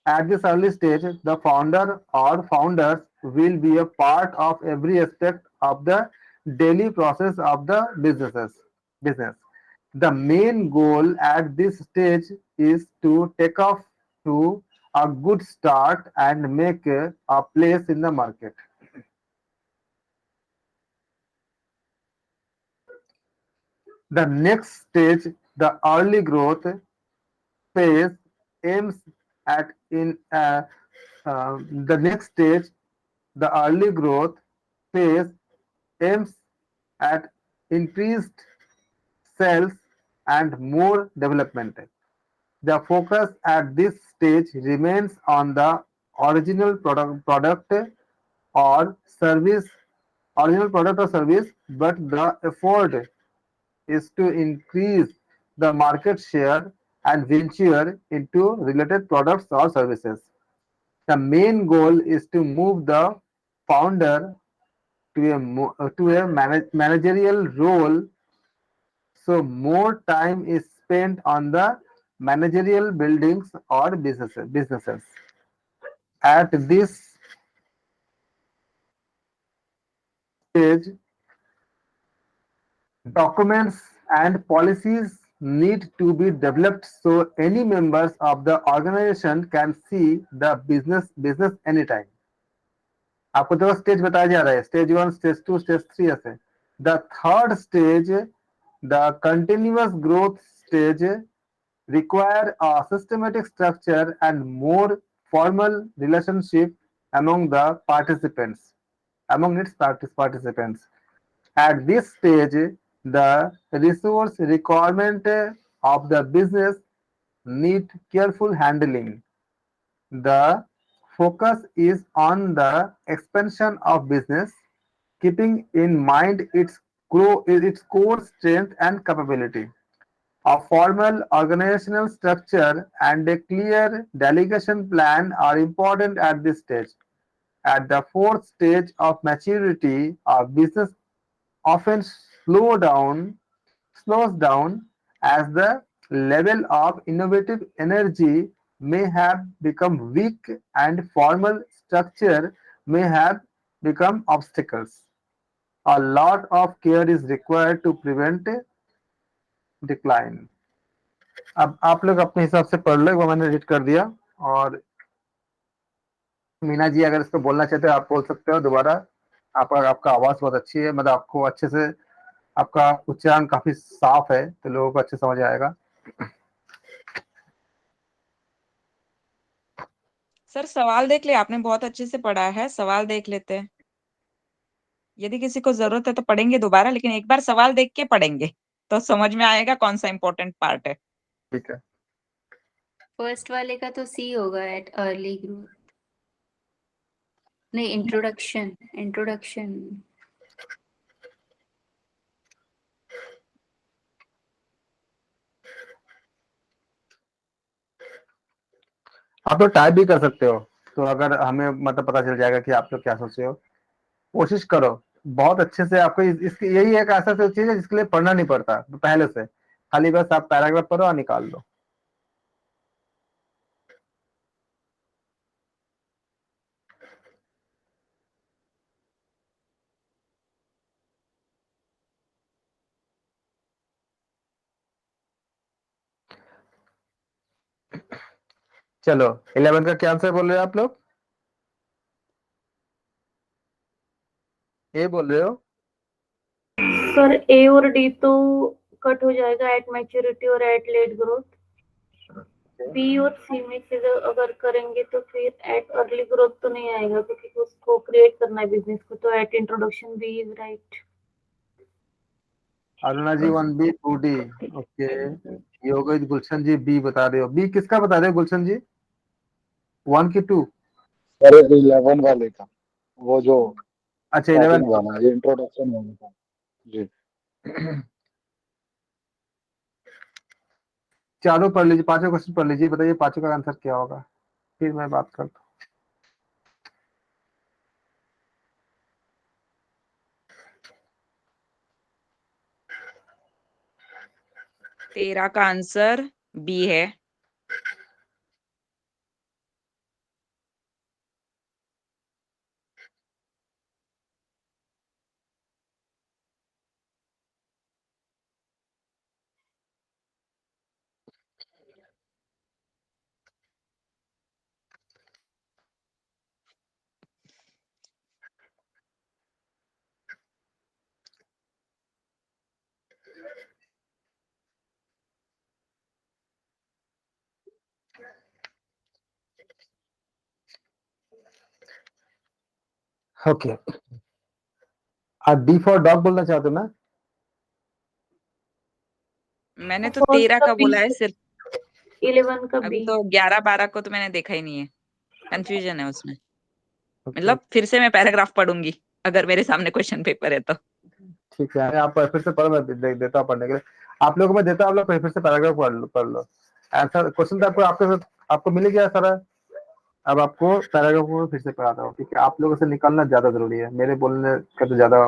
at this early stage, the founder or founders will be a part of every aspect of the daily process of the business. The main goal at this stage is to take off to a good start and make a place in the market. The next stage, the early growth phase, aims at in the next stage, the early growth phase aims at increased sales and more development. The focus at this stage remains on the original product or service, but the effort is to increase the market share and venture into related products or services. The main goal is to move the founder to a managerial role, so more time is spent on the managerial buildings or businesses. At this stage, documents and policies need to be developed so any members of the organization can see the business anytime. आपको दो स्टेज बताया जा रहा है, स्टेज 1, स्टेज 2, स्टेज 3 ऐसे. The third stage, the continuous growth stage, require a systematic structure and more formal relationship among the participants, among its participants. At this stage, the resource requirement of the business need careful handling. The focus is on the expansion of business, keeping in mind its core strength and capability. A formal organizational structure and a clear delegation plan are important at this stage. At the fourth stage of maturity, a business often slows down as the level of innovative energy may have become weak and formal structure may have become obstacles. A lot of care is required to prevent decline. अब आप लोग अपने हिसाब से पढ़ लो, वो मैंने एडिट कर दिया. और मीना जी अगर इसको बोलना चाहते हो आप बोल सकते हो दोबारा. आपका आवाज बहुत अच्छी है, मतलब आपको अच्छे से, आपका उच्चारण काफी साफ है, तो लोगों को अच्छे समझ आएगा. सर सवाल देख ले, आपने बहुत अच्छे से पढ़ा है, सवाल देख लेते हैं. यदि किसी को जरूरत है तो पढ़ेंगे दोबारा, लेकिन एक बार सवाल देख के पढ़ेंगे तो समझ में आएगा कौन सा इम्पोर्टेंट पार्ट है. ठीक है. फर्स्ट वाले का तो सी होगा, एट अर्ली ग्रोथ. नहीं, इंट्रोडक्शन. आप तो टाइप भी कर सकते हो, तो अगर हमें मतलब पता चल जाएगा कि आप लोग क्या सोच रहे हो. कोशिश करो बहुत अच्छे से. आपको इसकी यही एक ऐसा चीज है जिसके लिए पढ़ना नहीं पड़ता पहले से, खाली बस आप पैराग्राफ पढ़ो और निकाल लो. चलो 11 का क्या आंसर बोल रहे हो आप लोग? ए बोल रहे हो? सर ए और डी तो कट हो जाएगा एट मैच्योरिटी और एट लेट ग्रोथ. बी और सी में से अगर करेंगे तो फिर एट अर्ली ग्रोथ तो नहीं आएगा, क्योंकि उसको क्रिएट करना है बिजनेस को. तो at introduction B is right. Aruna ji 1B 2D. Okay. Yogesh Gulshan ji B बता रहे हो. बी किसका बता रहे हो गुलशन जी? 1 की 2? अरे 11 वाले का, वो जो अच्छा 11 स्टार्टिंग वाला, ये इंट्रोडक्शन वाला था जी. चारों पढ़ लीजिए, पांचों क्वेश्चन पढ़ लीजिए, बताइए पांचों का आंसर क्या होगा, फिर मैं बात करता हूँ. 13 का आंसर बी है। ओके, आप डी फॉर डॉग बोलना चाहते हो ना? मैंने तो First 13 का का B, बोला है सिर्फ, 11 का अभी B। तो 11-12 को तो मैंने देखा ही नहीं है, कंफ्यूजन है उसमें। ओके, मतलब फिर से मैं पैराग्राफ पढ़ूंगी अगर मेरे सामने क्वेश्चन पेपर है तो। ठीक है, आप फिर से पढ़ो, मैं देता हूँ पढ़ने के लिए। आप लोगों को मैं देता हूँ, आप लोग फिर से पैराग्राफ पढ़ लो। आंसर क्वेश्चन तो आपको मिल गया सारा। अब आपको पैराग्राफ को फिर से पढ़ाता हूँ, ठीक है? आप लोगों से निकालना ज्यादा जरूरी है, मेरे बोलने का तो ज्यादा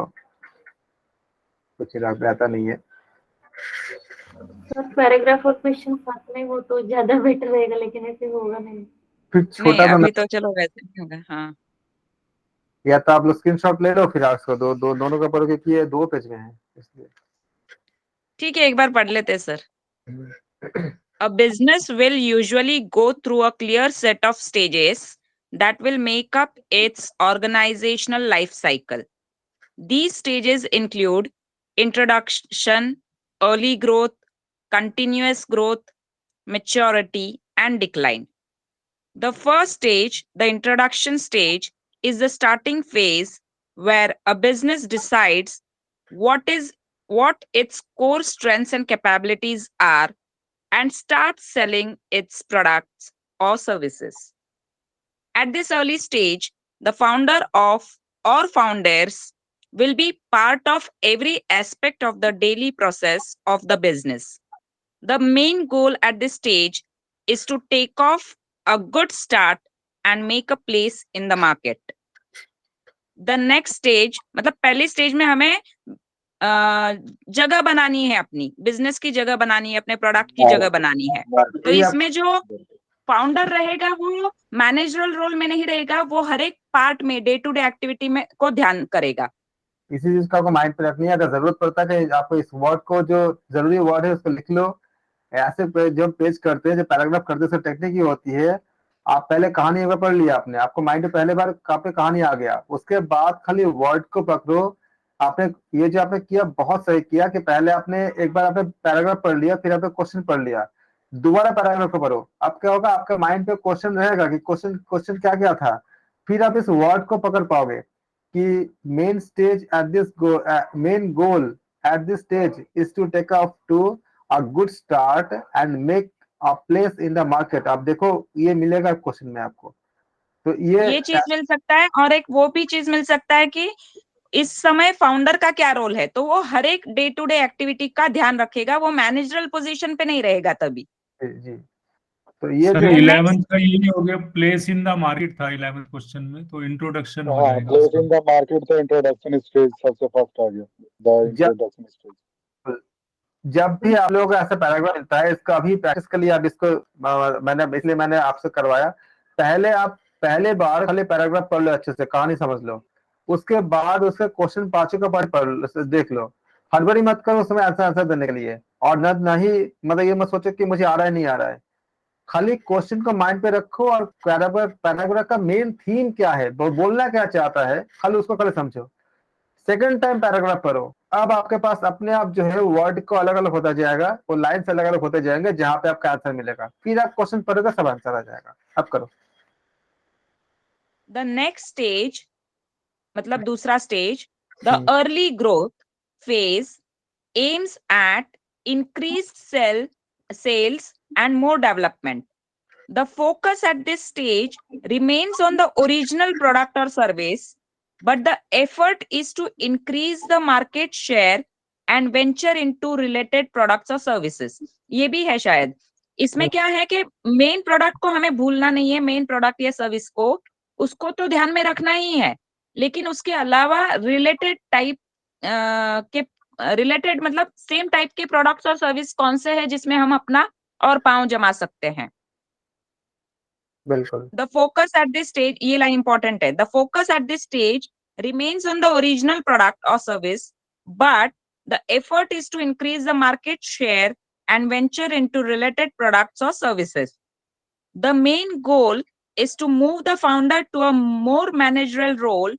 कुछ रहता नहीं है। सर पैराग्राफ और क्वेश्चन साथ में हो तो ज्यादा बेटर रहेगा, लेकिन ऐसे होगा नहीं। फिर नहीं छोटा सा अभी तो चलो वैसे नहीं होगा। हाँ या तो आप लोग स्क्रीनशॉट ले लो, फिर आपको दोनों का पढ़ोगे कि ये 2 पेज में है, इसलिए। ठीक है, एक बार पढ़ लेते हैं sir. A business will usually go through a clear set of stages that will make up its organizational life cycle. These stages include introduction, early growth, continuous growth, maturity, and decline. The first stage, the introduction stage, is the starting phase where a business decides what its core strengths and capabilities are and starts selling its products or services. At this early stage, the founder of or founders will be part of every aspect of the daily process of the business. The main goal at this stage is to take off a good start and make a place in the market. The next stage, मतलब पहली स्टेज में हमें जगह बनानी है, अपनी बिजनेस की जगह बनानी है, अपने प्रोडक्ट की जगह बनानी है। तो इसमें जो फाउंडर रहेगा वो मैनेजरल रोल में नहीं रहेगा, वो हर एक पार्ट में डे टू डे एक्टिविटी में को ध्यान करेगा। इसी चीज का आपको माइंड पे रखनी है। अगर जरूरत पड़ता है कि आपको इस वर्ड को, जो जरूरी वर्ड है उसको लिख लो। ऐसे जो पेज करते हैं, जो पैराग्राफ करते हैं, उसकी टेक्निक ये होती है, आप पहले कहानी एक बार पढ़ लिया आपने, आपको माइंड में पहले बार पे कहानी आ गया, उसके बाद खाली वर्ड को पकड़ो। आपने ये जो आपने किया बहुत सही किया कि पहले आपने एक बार आपने पैराग्राफ पढ़ लिया, फिर आपने क्वेश्चन पढ़ लिया, दोबारा पैराग्राफ को पढ़ो। अब क्या होगा, आपका माइंड पे क्वेश्चन रहेगा कि क्वेश्चन क्या क्या था, फिर आप इस वर्ड को पकड़ पाओगे कि main goal at this stage is to take off to a good start and make a place in the market। आप देखो ये मिलेगा क्वेश्चन में आपको, तो ये चीज मिल सकता है, और एक वो भी चीज मिल सकता है कि इस समय फाउंडर का क्या रोल है, तो वो हर एक डे टू डे एक्टिविटी का ध्यान रखेगा, वो मैनेजरल पोजीशन पे नहीं रहेगा तभी। जी, तो ये सर जो 11th का ये हो गया, प्लेस इन द मार्केट था 11th क्वेश्चन में, तो इंट्रोडक्शन हो हाँ, जाएगा प्लेस उसका। इन द मार्केट तो इंट्रोडक्शन स्टेज सबसे फर्स्ट आ गया, द जब इंट्रोडक्शन स्टेज। जब भी आप लोगों को ऐसा पैराग्राफ मिलता है, इसका अभी प्रैक्टिस के लिए आप इसको मैंने आपसे करवाया। पहले बार खाली पैराग्राफ पढ़ लो, अच्छे से कहानी समझ लो, उसके बाद उसके क्वेश्चन 5 का पार्ट पढ़ लो, देख लो। हड़बड़ी मत करो उसमें आंसर देने के लिए, और नहीं मतलब ये मत सोचो कि मुझे आ रहा है नहीं आ रहा है। खाली क्वेश्चन को माइंड पे रखो, और पैराग्राफ का मेन थीम क्या है, बोलना क्या चाहता है, खाली उसको खाली समझो। सेकंड टाइम पैराग्राफ पढ़ो, अब आपके पास अपने आप जो है वर्ड को अलग अलग होता जाएगा, वो लाइन से अलग अलग होते जाएंगे, जहां पे आपका आंसर मिलेगा, फिर आप क्वेश्चन पढ़ोगे, सब आंसर आ जाएगा। अब करो। द नेक्स्ट स्टेज, मतलब दूसरा stage, the early growth phase aims at increased sales and more development. The focus at this stage remains on the original product or service, but the effort is to increase the market share and venture into related products or services. ये भी है शायद। इसमें क्या है कि मेन प्रोडक्ट को हमें भूलना नहीं है, मेन प्रोडक्ट या सर्विस को, उसको तो ध्यान में रखना ही है, लेकिन उसके अलावा रिलेटेड टाइप के रिलेटेड मतलब सेम टाइप के प्रोडक्ट्स और सर्विस कौन से हैं जिसमें हम अपना और पांव जमा सकते हैं। बिल्कुल। The focus at this stage, ये लाइन इंपॉर्टेंट है, the focus at this stage remains on the original product or service, but the effort is to increase the market share and venture into related products or services. The main goal is to move the founder to a more managerial role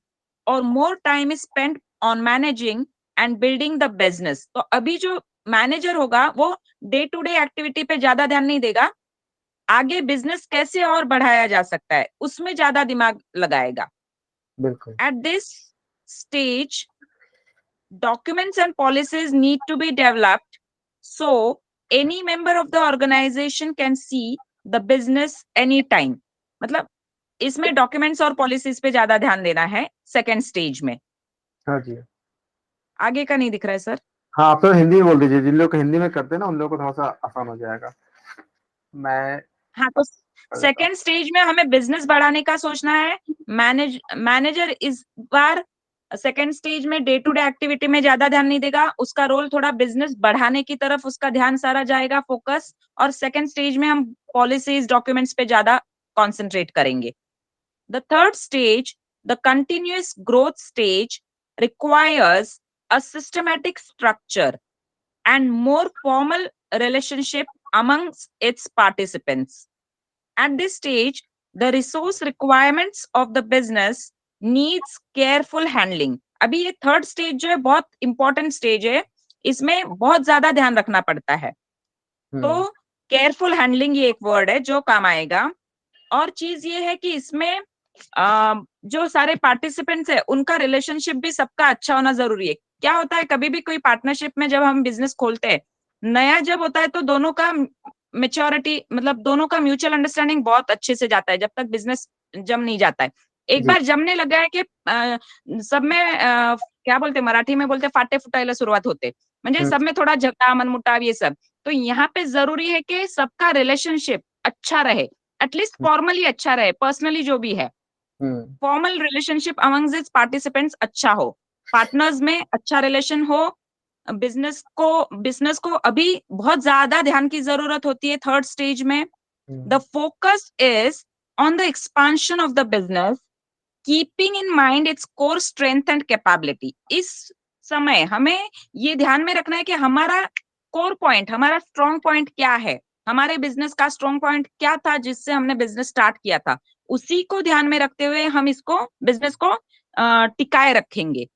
or more time is spent on managing and building the business. तो अभी जो मैनेजर होगा वो डे टू डे एक्टिविटी पे ज्यादा ध्यान नहीं देगा, आगे बिजनेस कैसे और बढ़ाया जा सकता है उसमें ज्यादा दिमाग लगाएगा। बिल्कुल। At this stage, documents and policies need to be developed so any member of the organization can see the business anytime. मतलब इसमें डॉक्यूमेंट्स और पॉलिसीज पे ज्यादा ध्यान देना है सेकेंड स्टेज में। हाँ जी। आगे का नहीं दिख रहा है सर? हाँ, आप तो हिंदी में बोल दीजिए, जिन लोग हिंदी में करते हैं ना उन लोगों को थोड़ा सा आसान हो जाएगा। मैं हाँ, तो सेकेंड स्टेज में हमें बिजनेस बढ़ाने का सोचना है। मैनेजर इस बार सेकेंड स्टेज में डे टू डे एक्टिविटी में ज्यादा ध्यान नहीं देगा, उसका रोल थोड़ा बिजनेस बढ़ाने की तरफ उसका ध्यान सारा जाएगा, फोकस। और सेकेंड स्टेज में हम पॉलिसीज डॉक्यूमेंट्स पे ज्यादा कॉन्सेंट्रेट करेंगे। The third stage, the continuous growth stage, requires a systematic structure and more formal relationship amongst its participants. At this stage, the resource requirements of the business needs careful handling. अभी ये थर्ड स्टेज जो है बहुत इंपॉर्टेंट स्टेज है, इसमें बहुत ज्यादा ध्यान रखना पड़ता है। तो केयरफुल हैंडलिंग ये एक वर्ड है जो काम आएगा। और चीज ये है कि इसमें जो सारे पार्टिसिपेंट्स है उनका रिलेशनशिप भी सबका अच्छा होना जरूरी है। क्या होता है, कभी भी कोई पार्टनरशिप में जब हम बिजनेस खोलते हैं, नया जब होता है तो दोनों का मेच्योरिटी मतलब दोनों का म्यूचुअल अंडरस्टैंडिंग बहुत अच्छे से जाता है जब तक बिजनेस जम नहीं जाता है। एक बार जमने लगा है कि सब में क्या बोलते मराठी में बोलते फाटे फुटायला सुरुवात होते, म्हणजे सब में थोड़ा झगड़ा मनमुटाव ये सब। तो यहाँ पे जरूरी है कि सबका रिलेशनशिप अच्छा रहे, एटलीस्ट फॉर्मली अच्छा रहे, पर्सनली जो भी है formal relationship amongst it's participants अच्छा हो, पार्टनर्स में अच्छा रिलेशन हो। बिजनेस को अभी बहुत ज्यादा ध्यान की जरूरत होती है थर्ड स्टेज में। The focus is on the expansion of the business keeping in mind its core strength and capability. इस समय हमें ये ध्यान में रखना है कि हमारा कोर पॉइंट, हमारा स्ट्रॉन्ग पॉइंट क्या है, हमारे बिजनेस का स्ट्रॉन्ग पॉइंट क्या था जिससे हमने बिजनेस स्टार्ट किया था, उसी को ध्यान में रखते हुए हम इसको बिजनेस को टिकाए रखेंगे।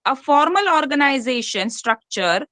A formal organisation structure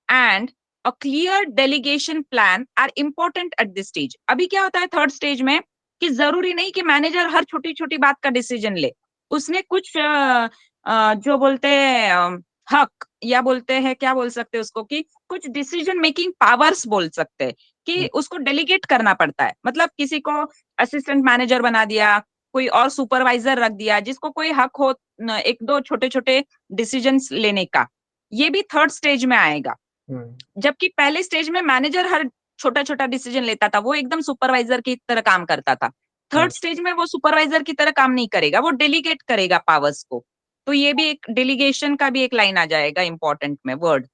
and a clear delegation plan are important at this stage. अभी क्या होता है थर्ड स्टेज में कि जरूरी नहीं कि मैनेजर हर छोटी छोटी बात का डिसीजन ले, उसने कुछ जो बोलते हैं हक या बोलते हैं क्या बोल सकते हैं उसको कि कुछ डिसीजन मेकिंग पावर्स बोल सकते हैं कि उसको डेलीगेट करना पड़ता है। मतलब किसी को असिस्टेंट मैनेजर बना दिया, कोई और सुपरवाइजर रख दिया जिसको कोई हक हो एक दो छोटे छोटे डिसीजंस लेने का। ये भी थर्ड स्टेज में आएगा। जबकि पहले स्टेज में मैनेजर हर छोटा छोटा डिसीजन लेता था, वो एकदम सुपरवाइजर की तरह काम करता था। थर्ड स्टेज में वो सुपरवाइजर की तरह काम नहीं करेगा, वो डेलीगेट करेगा पावर्स को। तो ये भी एक डेलीगेशन का भी एक लाइन आ जाएगा इंपॉर्टेंट में word.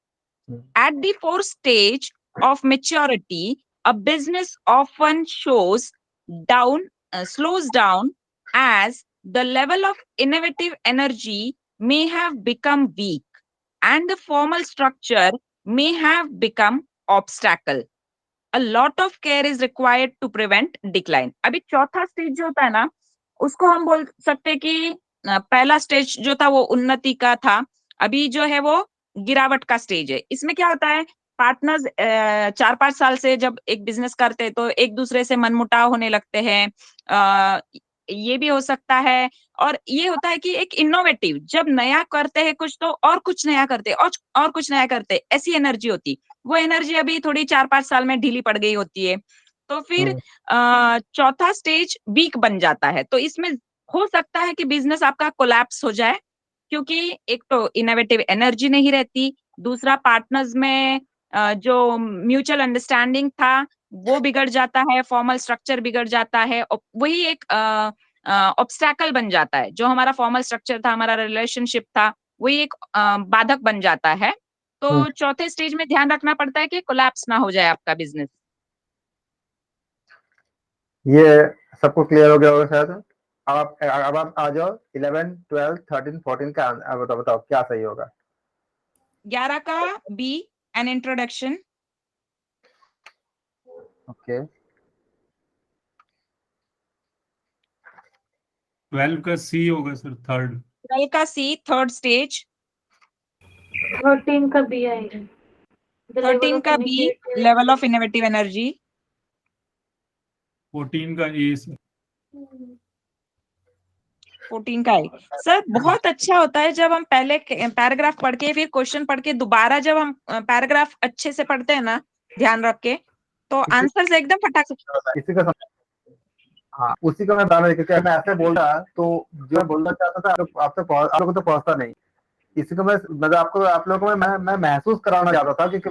At the fourth stage of maturity a business often slows down as the level of innovative energy may have become weak and the formal structure may have become obstacle. A lot of care is required to prevent decline. अभी चौथा स्टेज जो होता है ना, उसको हम बोल सकते हैं कि पहला स्टेज जो था वो उन्नति का था, अभी जो है वो गिरावट का स्टेज है। इसमें क्या होता है, पार्टनर्स 4-5 साल से जब एक बिजनेस करते हैं तो एक दूसरे से मनमुटाव होने लगते हैं, ये भी हो सकता है। और ये होता है कि एक इनोवेटिव जब नया करते हैं कुछ तो और कुछ नया करते हैं और कुछ नया करते हैं, ऐसी एनर्जी होती, वो एनर्जी अभी थोड़ी 4-5 साल में ढीली पड़ गई होती है। तो फिर चौथा स्टेज वीक बन जाता है। तो इसमें हो सकता है कि बिजनेस आपका कोलैप्स हो जाए, क्योंकि एक तो इनोवेटिव एनर्जी नहीं रहती, दूसरा पार्टनर्स में जो म्यूचुअल अंडरस्टैंडिंग था वो बिगड़ जाता है, फॉर्मल स्ट्रक्चर बिगड़ जाता है, वही एक ऑब्स्टैकल बन जाता है। जो हमारा फॉर्मल स्ट्रक्चर था, हमारा रिलेशनशिप था, वही एक बाधक बन जाता है। तो चौथे स्टेज में ध्यान रखना पड़ता है कि कोलैप्स ना हो जाए आपका बिजनेस। ये सबको क्लियर हो गया होगा शायद। अब आप आ जाओ 11, 12, 13, 14 का अब बताओ बताओ क्या सही होगा। 11 का बी, एन इंट्रोडक्शन। ओके 12 का सी होगा सर, थर्ड। 12 का सी, थर्ड स्टेज। 13 का बी आएगा, The level 13 of का B, initiative. Level of innovative energy. 14 का ए सर। 14 का ए। सर बहुत अच्छा होता है जब हम पहले पैराग्राफ पढ़ के फिर क्वेश्चन पढ़ के दोबारा जब हम पैराग्राफ अच्छे से पढ़ते हैं ना, ध्यान रख के, तो आंसर एकदम फटाक से। इसी का हाँ उसी को मैं बताना था, क्योंकि मैं ऐसे बोल रहा तो जो मैं बोलना चाहता था आप लोगों को तो पहुंचता नहीं। इसी को मैं मतलब आपको आप लोगों को मैं महसूस कराना चाहता था, क्योंकि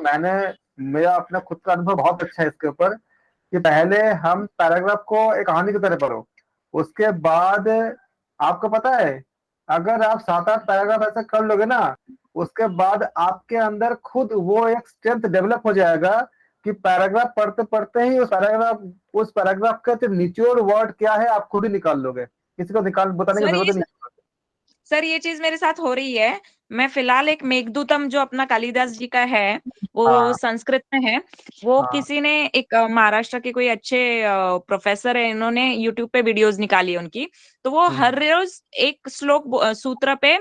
मेरा अपना खुद का अनुभव बहुत अच्छा है इसके ऊपर, कि पहले हम पैराग्राफ को एक कहानी की तरह पढ़ो, उसके बाद आपको पता है अगर आप 7-8 पैराग्राफ ऐसे कर लोगे ना, उसके बाद आपके अंदर खुद वो एक स्ट्रेंथ डेवलप हो जाएगा कि पैराग्राफ पढ़ते पढ़ते ही उस पैराग्राफ का जो निचोड़ वर्ड क्या है आप खुद ही निकाल लोगे, किसी को बताने की सर जरूरत ये नहीं। सर ये चीज मेरे साथ हो रही है। मैं फिलहाल एक मेघदूतम जो अपना कालिदास जी का है, वो हाँ संस्कृत में है। वो हाँ किसी ने एक महाराष्ट्र के कोई अच्छे प्रोफेसर है, इन्होंने यूट्यूब पे वीडियोस निकाली उनकी। तो वो हर रोज एक श्लोक सूत्र पे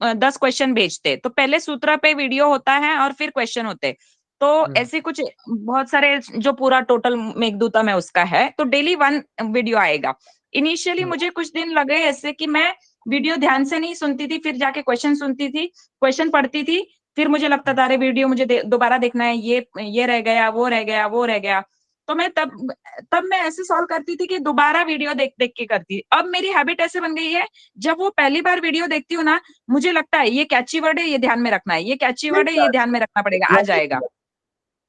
10 क्वेश्चन भेजते। तो पहले सूत्र पे वीडियो होता है और फिर क्वेश्चन होते। तो ऐसे कुछ बहुत सारे जो पूरा टोटल मेघदूतम है उसका है, तो डेली 1 वीडियो आएगा। इनिशियली मुझे कुछ दिन लगे ऐसे कि मैं वीडियो ध्यान से नहीं सुनती थी, फिर जाके क्वेश्चन सुनती थी, क्वेश्चन पढ़ती थी, फिर मुझे लगता था अरे वीडियो मुझे दोबारा देखना है, ये रह गया, वो रह गया, वो रह गया। तो मैं तब मैं ऐसे सॉल्व करती थी कि दोबारा वीडियो देख देख के करती। अब मेरी हैबिट ऐसे बन गई है, जब वो पहली बार वीडियो देखती हूँ ना, मुझे लगता है ये कैची वर्ड है, ये ध्यान में रखना है, ये कैची वर्ड है, ये ध्यान में रखना पड़ेगा, आ जाएगा।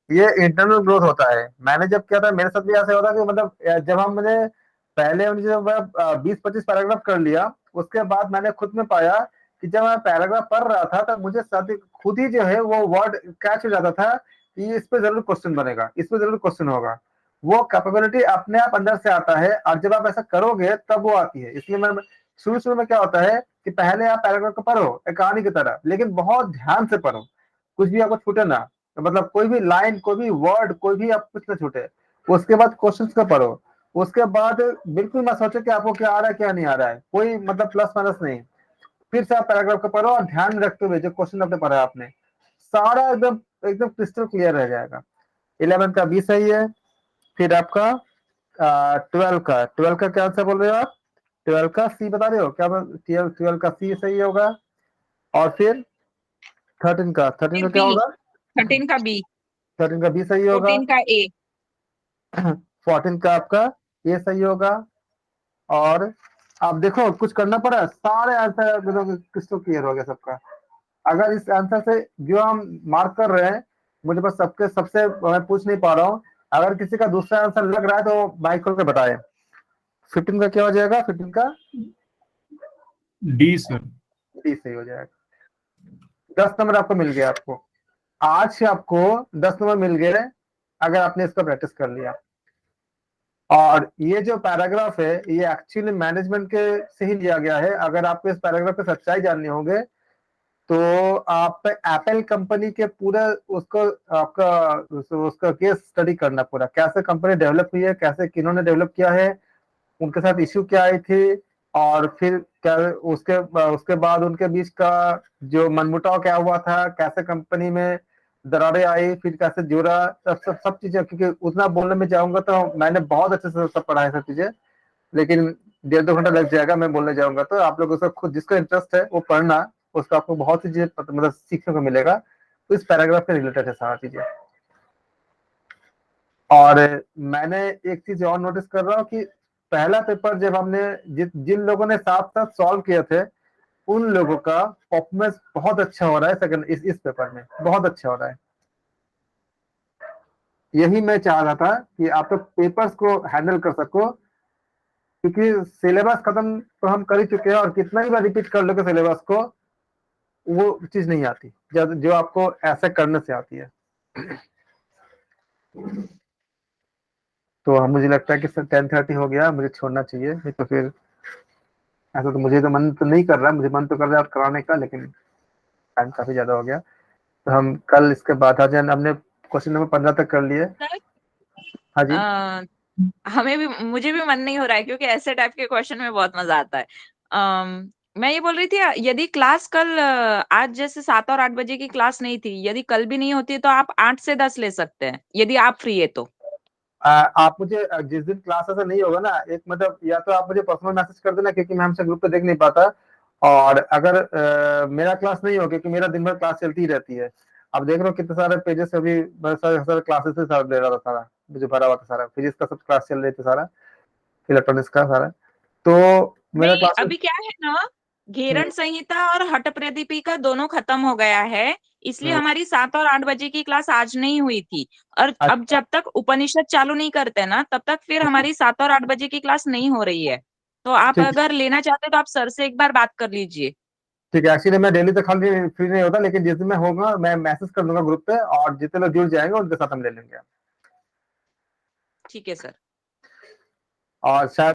ये इंटरनल ग्रोथ होता है। मैंने जब किया था मेरे साथ भी ऐसा होता कि मतलब जब मैंने पहले जब 20-25 पैराग्राफ कर लिया, उसके बाद मैंने खुद में पाया कि जब मैं पैराग्राफ पढ़ रहा था तब मुझे खुद ही जो है वो वर्ड कैच हो जाता था कि इस पे जरूर क्वेश्चन बनेगा, इस पे जरूर क्वेश्चन होगा। वो कैपेबिलिटी अपने आप अंदर से आता है, और जब आप ऐसा करोगे तब वो आती है। इसलिए मैं शुरू में क्या होता है कि पहले आप पैराग्राफ को पढ़ो एक कहानी की तरह, लेकिन बहुत ध्यान से पढ़ो, कुछ भी आपको छूटे ना, मतलब कोई भी लाइन, कोई भी वर्ड, कोई भी आप कुछ ना छूटे। उसके बाद क्वेश्चंस को पढ़ो, उसके बाद बिल्कुल मत सोचो कि आपको क्या आ रहा है क्या नहीं आ रहा है, कोई मतलब प्लस माइनस नहीं। फिर से आप पैराग्राफ को पढ़ो और ध्यान रखते हुए जो क्वेश्चन आपने पढ़ा आपने सारा एकदम एकदम क्रिस्टल क्लियर रह जाएगा। 11 का बी सही है। फिर आपका 12 का क्या आंसर बोल रहे हो आप? 12 का सी बता रहे हो क्या? 12 का सी सही होगा। और फिर 13 का क्या बी, होगा? 13 का बी, 13 का बी सही होगा। 14 का ए। 14 का आपका ये सही होगा। और आप देखो कुछ करना पड़ा, सारे आंसर क्रिस्टल क्लियर हो गया सबका। अगर इस आंसर से जो हम मार्क कर रहे हैं, मुझे बस सबसे मैं पूछ नहीं पा रहा हूँ, अगर किसी का दूसरा आंसर लग रहा है तो माइक खोल के बताए। 15 का क्या हो जाएगा? 15 का डी सर। डी सही हो जाएगा। 10 नंबर आपको मिल गया। आज से आपको 10 नंबर मिल गए अगर आपने इसका प्रैक्टिस कर लिया। और ये जो पैराग्राफ है ये एक्चुअली मैनेजमेंट के से ही लिया गया है। अगर आपको इस पैराग्राफ की सच्चाई जाननी होगे तो आप एप्पल कंपनी के पूरा उसका केस स्टडी करना, पूरा कैसे कंपनी डेवलप हुई है, कैसे किन्होंने डेवलप किया है, उनके साथ इश्यू क्या आई थी, और फिर क्या उसके बाद उनके बीच का जो मनमुटाव क्या हुआ था, कैसे कंपनी में दरारें आई, फिर कैसे जुड़ा, सब चीजें। क्योंकि उतना बोलने में जाऊंगा तो मैंने बहुत अच्छे से सब पढ़ा है सब चीजें, लेकिन 1.5-2 घंटा लग जाएगा मैं बोलने जाऊंगा तो। आप लोग उसका खुद जिसका इंटरेस्ट है वो पढ़ना, उसका आपको बहुत सी चीजें मतलब सीखने को मिलेगा। तो इस पैराग्राफ के रिलेटेड है सारा चीजें। और मैंने एक चीज और नोटिस कर रहा हूँ कि पहला पेपर जब हमने जिन लोगों ने साथ साथ सॉल्व किए थे उन लोगों का परफॉर्मेंस बहुत अच्छा हो रहा है। सेकंड इस पेपर में बहुत अच्छा हो रहा है। यही मैं चाह रहा था कि आप लोग पेपर्स को हैंडल कर सको, क्योंकि सिलेबस खत्म तो हम कर ही चुके हैं, और कितना ही बार रिपीट कर लोगे सिलेबस को वो चीज नहीं आती जो आपको ऐसे करने से आती है। तो मुझे लगता है कि 10:30 हो गया, मुझे छोड़ना चाहिए, नहीं तो फिर ऐसा तो मुझे तो मन तो नहीं कर रहा, मुझे मन तो कर रहा है कराने का, लेकिन टाइम काफी ज्यादा हो गया। तो हम कल इसके बाद हमने क्वेश्चन नंबर 15 तक कर लिए। हाँ जी। मुझे भी मन नहीं हो रहा है, क्योंकि ऐसे टाइप के क्वेश्चन में बहुत मजा आता है। मैं ये बोल रही थी, यदि क्लास कल आज जैसे 7 और 8 बजे की क्लास नहीं थी, यदि कल भी नहीं होती तो आप 8 से 10 ले सकते हैं, यदि आप फ्री है तो। आप मुझे जिस दिन क्लास ऐसा नहीं होगा ना, एक मतलब या तो आप मुझे पर्सनल मैसेज कर देना, क्योंकि मैं हमसे ग्रुप पे देख नहीं पाता, और अगर मेरा क्लास नहीं हो, क्योंकि मेरा दिन भर क्लास चलती ही रहती है। आप देख रहे हो कितने सारे पेजेस अभी सारे क्लासेस से सारा दे रहा था, सारा मुझे भरा हुआ था, सारा फिजिक्स का सब क्लास चल रही थी, सारा इलेक्ट्रॉनिक्स का सारा। तो मेरा नहीं, क्लास अभी क्या है ना, घेरण संहिता और हठ प्रदीपिका दोनों खत्म हो गया है, इसलिए हमारी 7 और 8 बजे की क्लास आज नहीं हुई थी। और अब जब तक उपनिषद चालू नहीं करते ना, तब तक फिर हमारी 7 और 8 बजे की क्लास नहीं हो रही है। तो आप ठीक अगर लेना चाहते तो आप सर से एक बार बात कर लीजिए। ठीक है। एक्चुअली मैं डेली तो खाली फ्री नहीं होता, लेकिन जिस दिन मैं होगा मैं मैसेज कर दूंगा ग्रुप पे, और जितने लोग जुड़ जाएंगे उनके साथ हम ले लेंगे। ठीक है सर। और शायद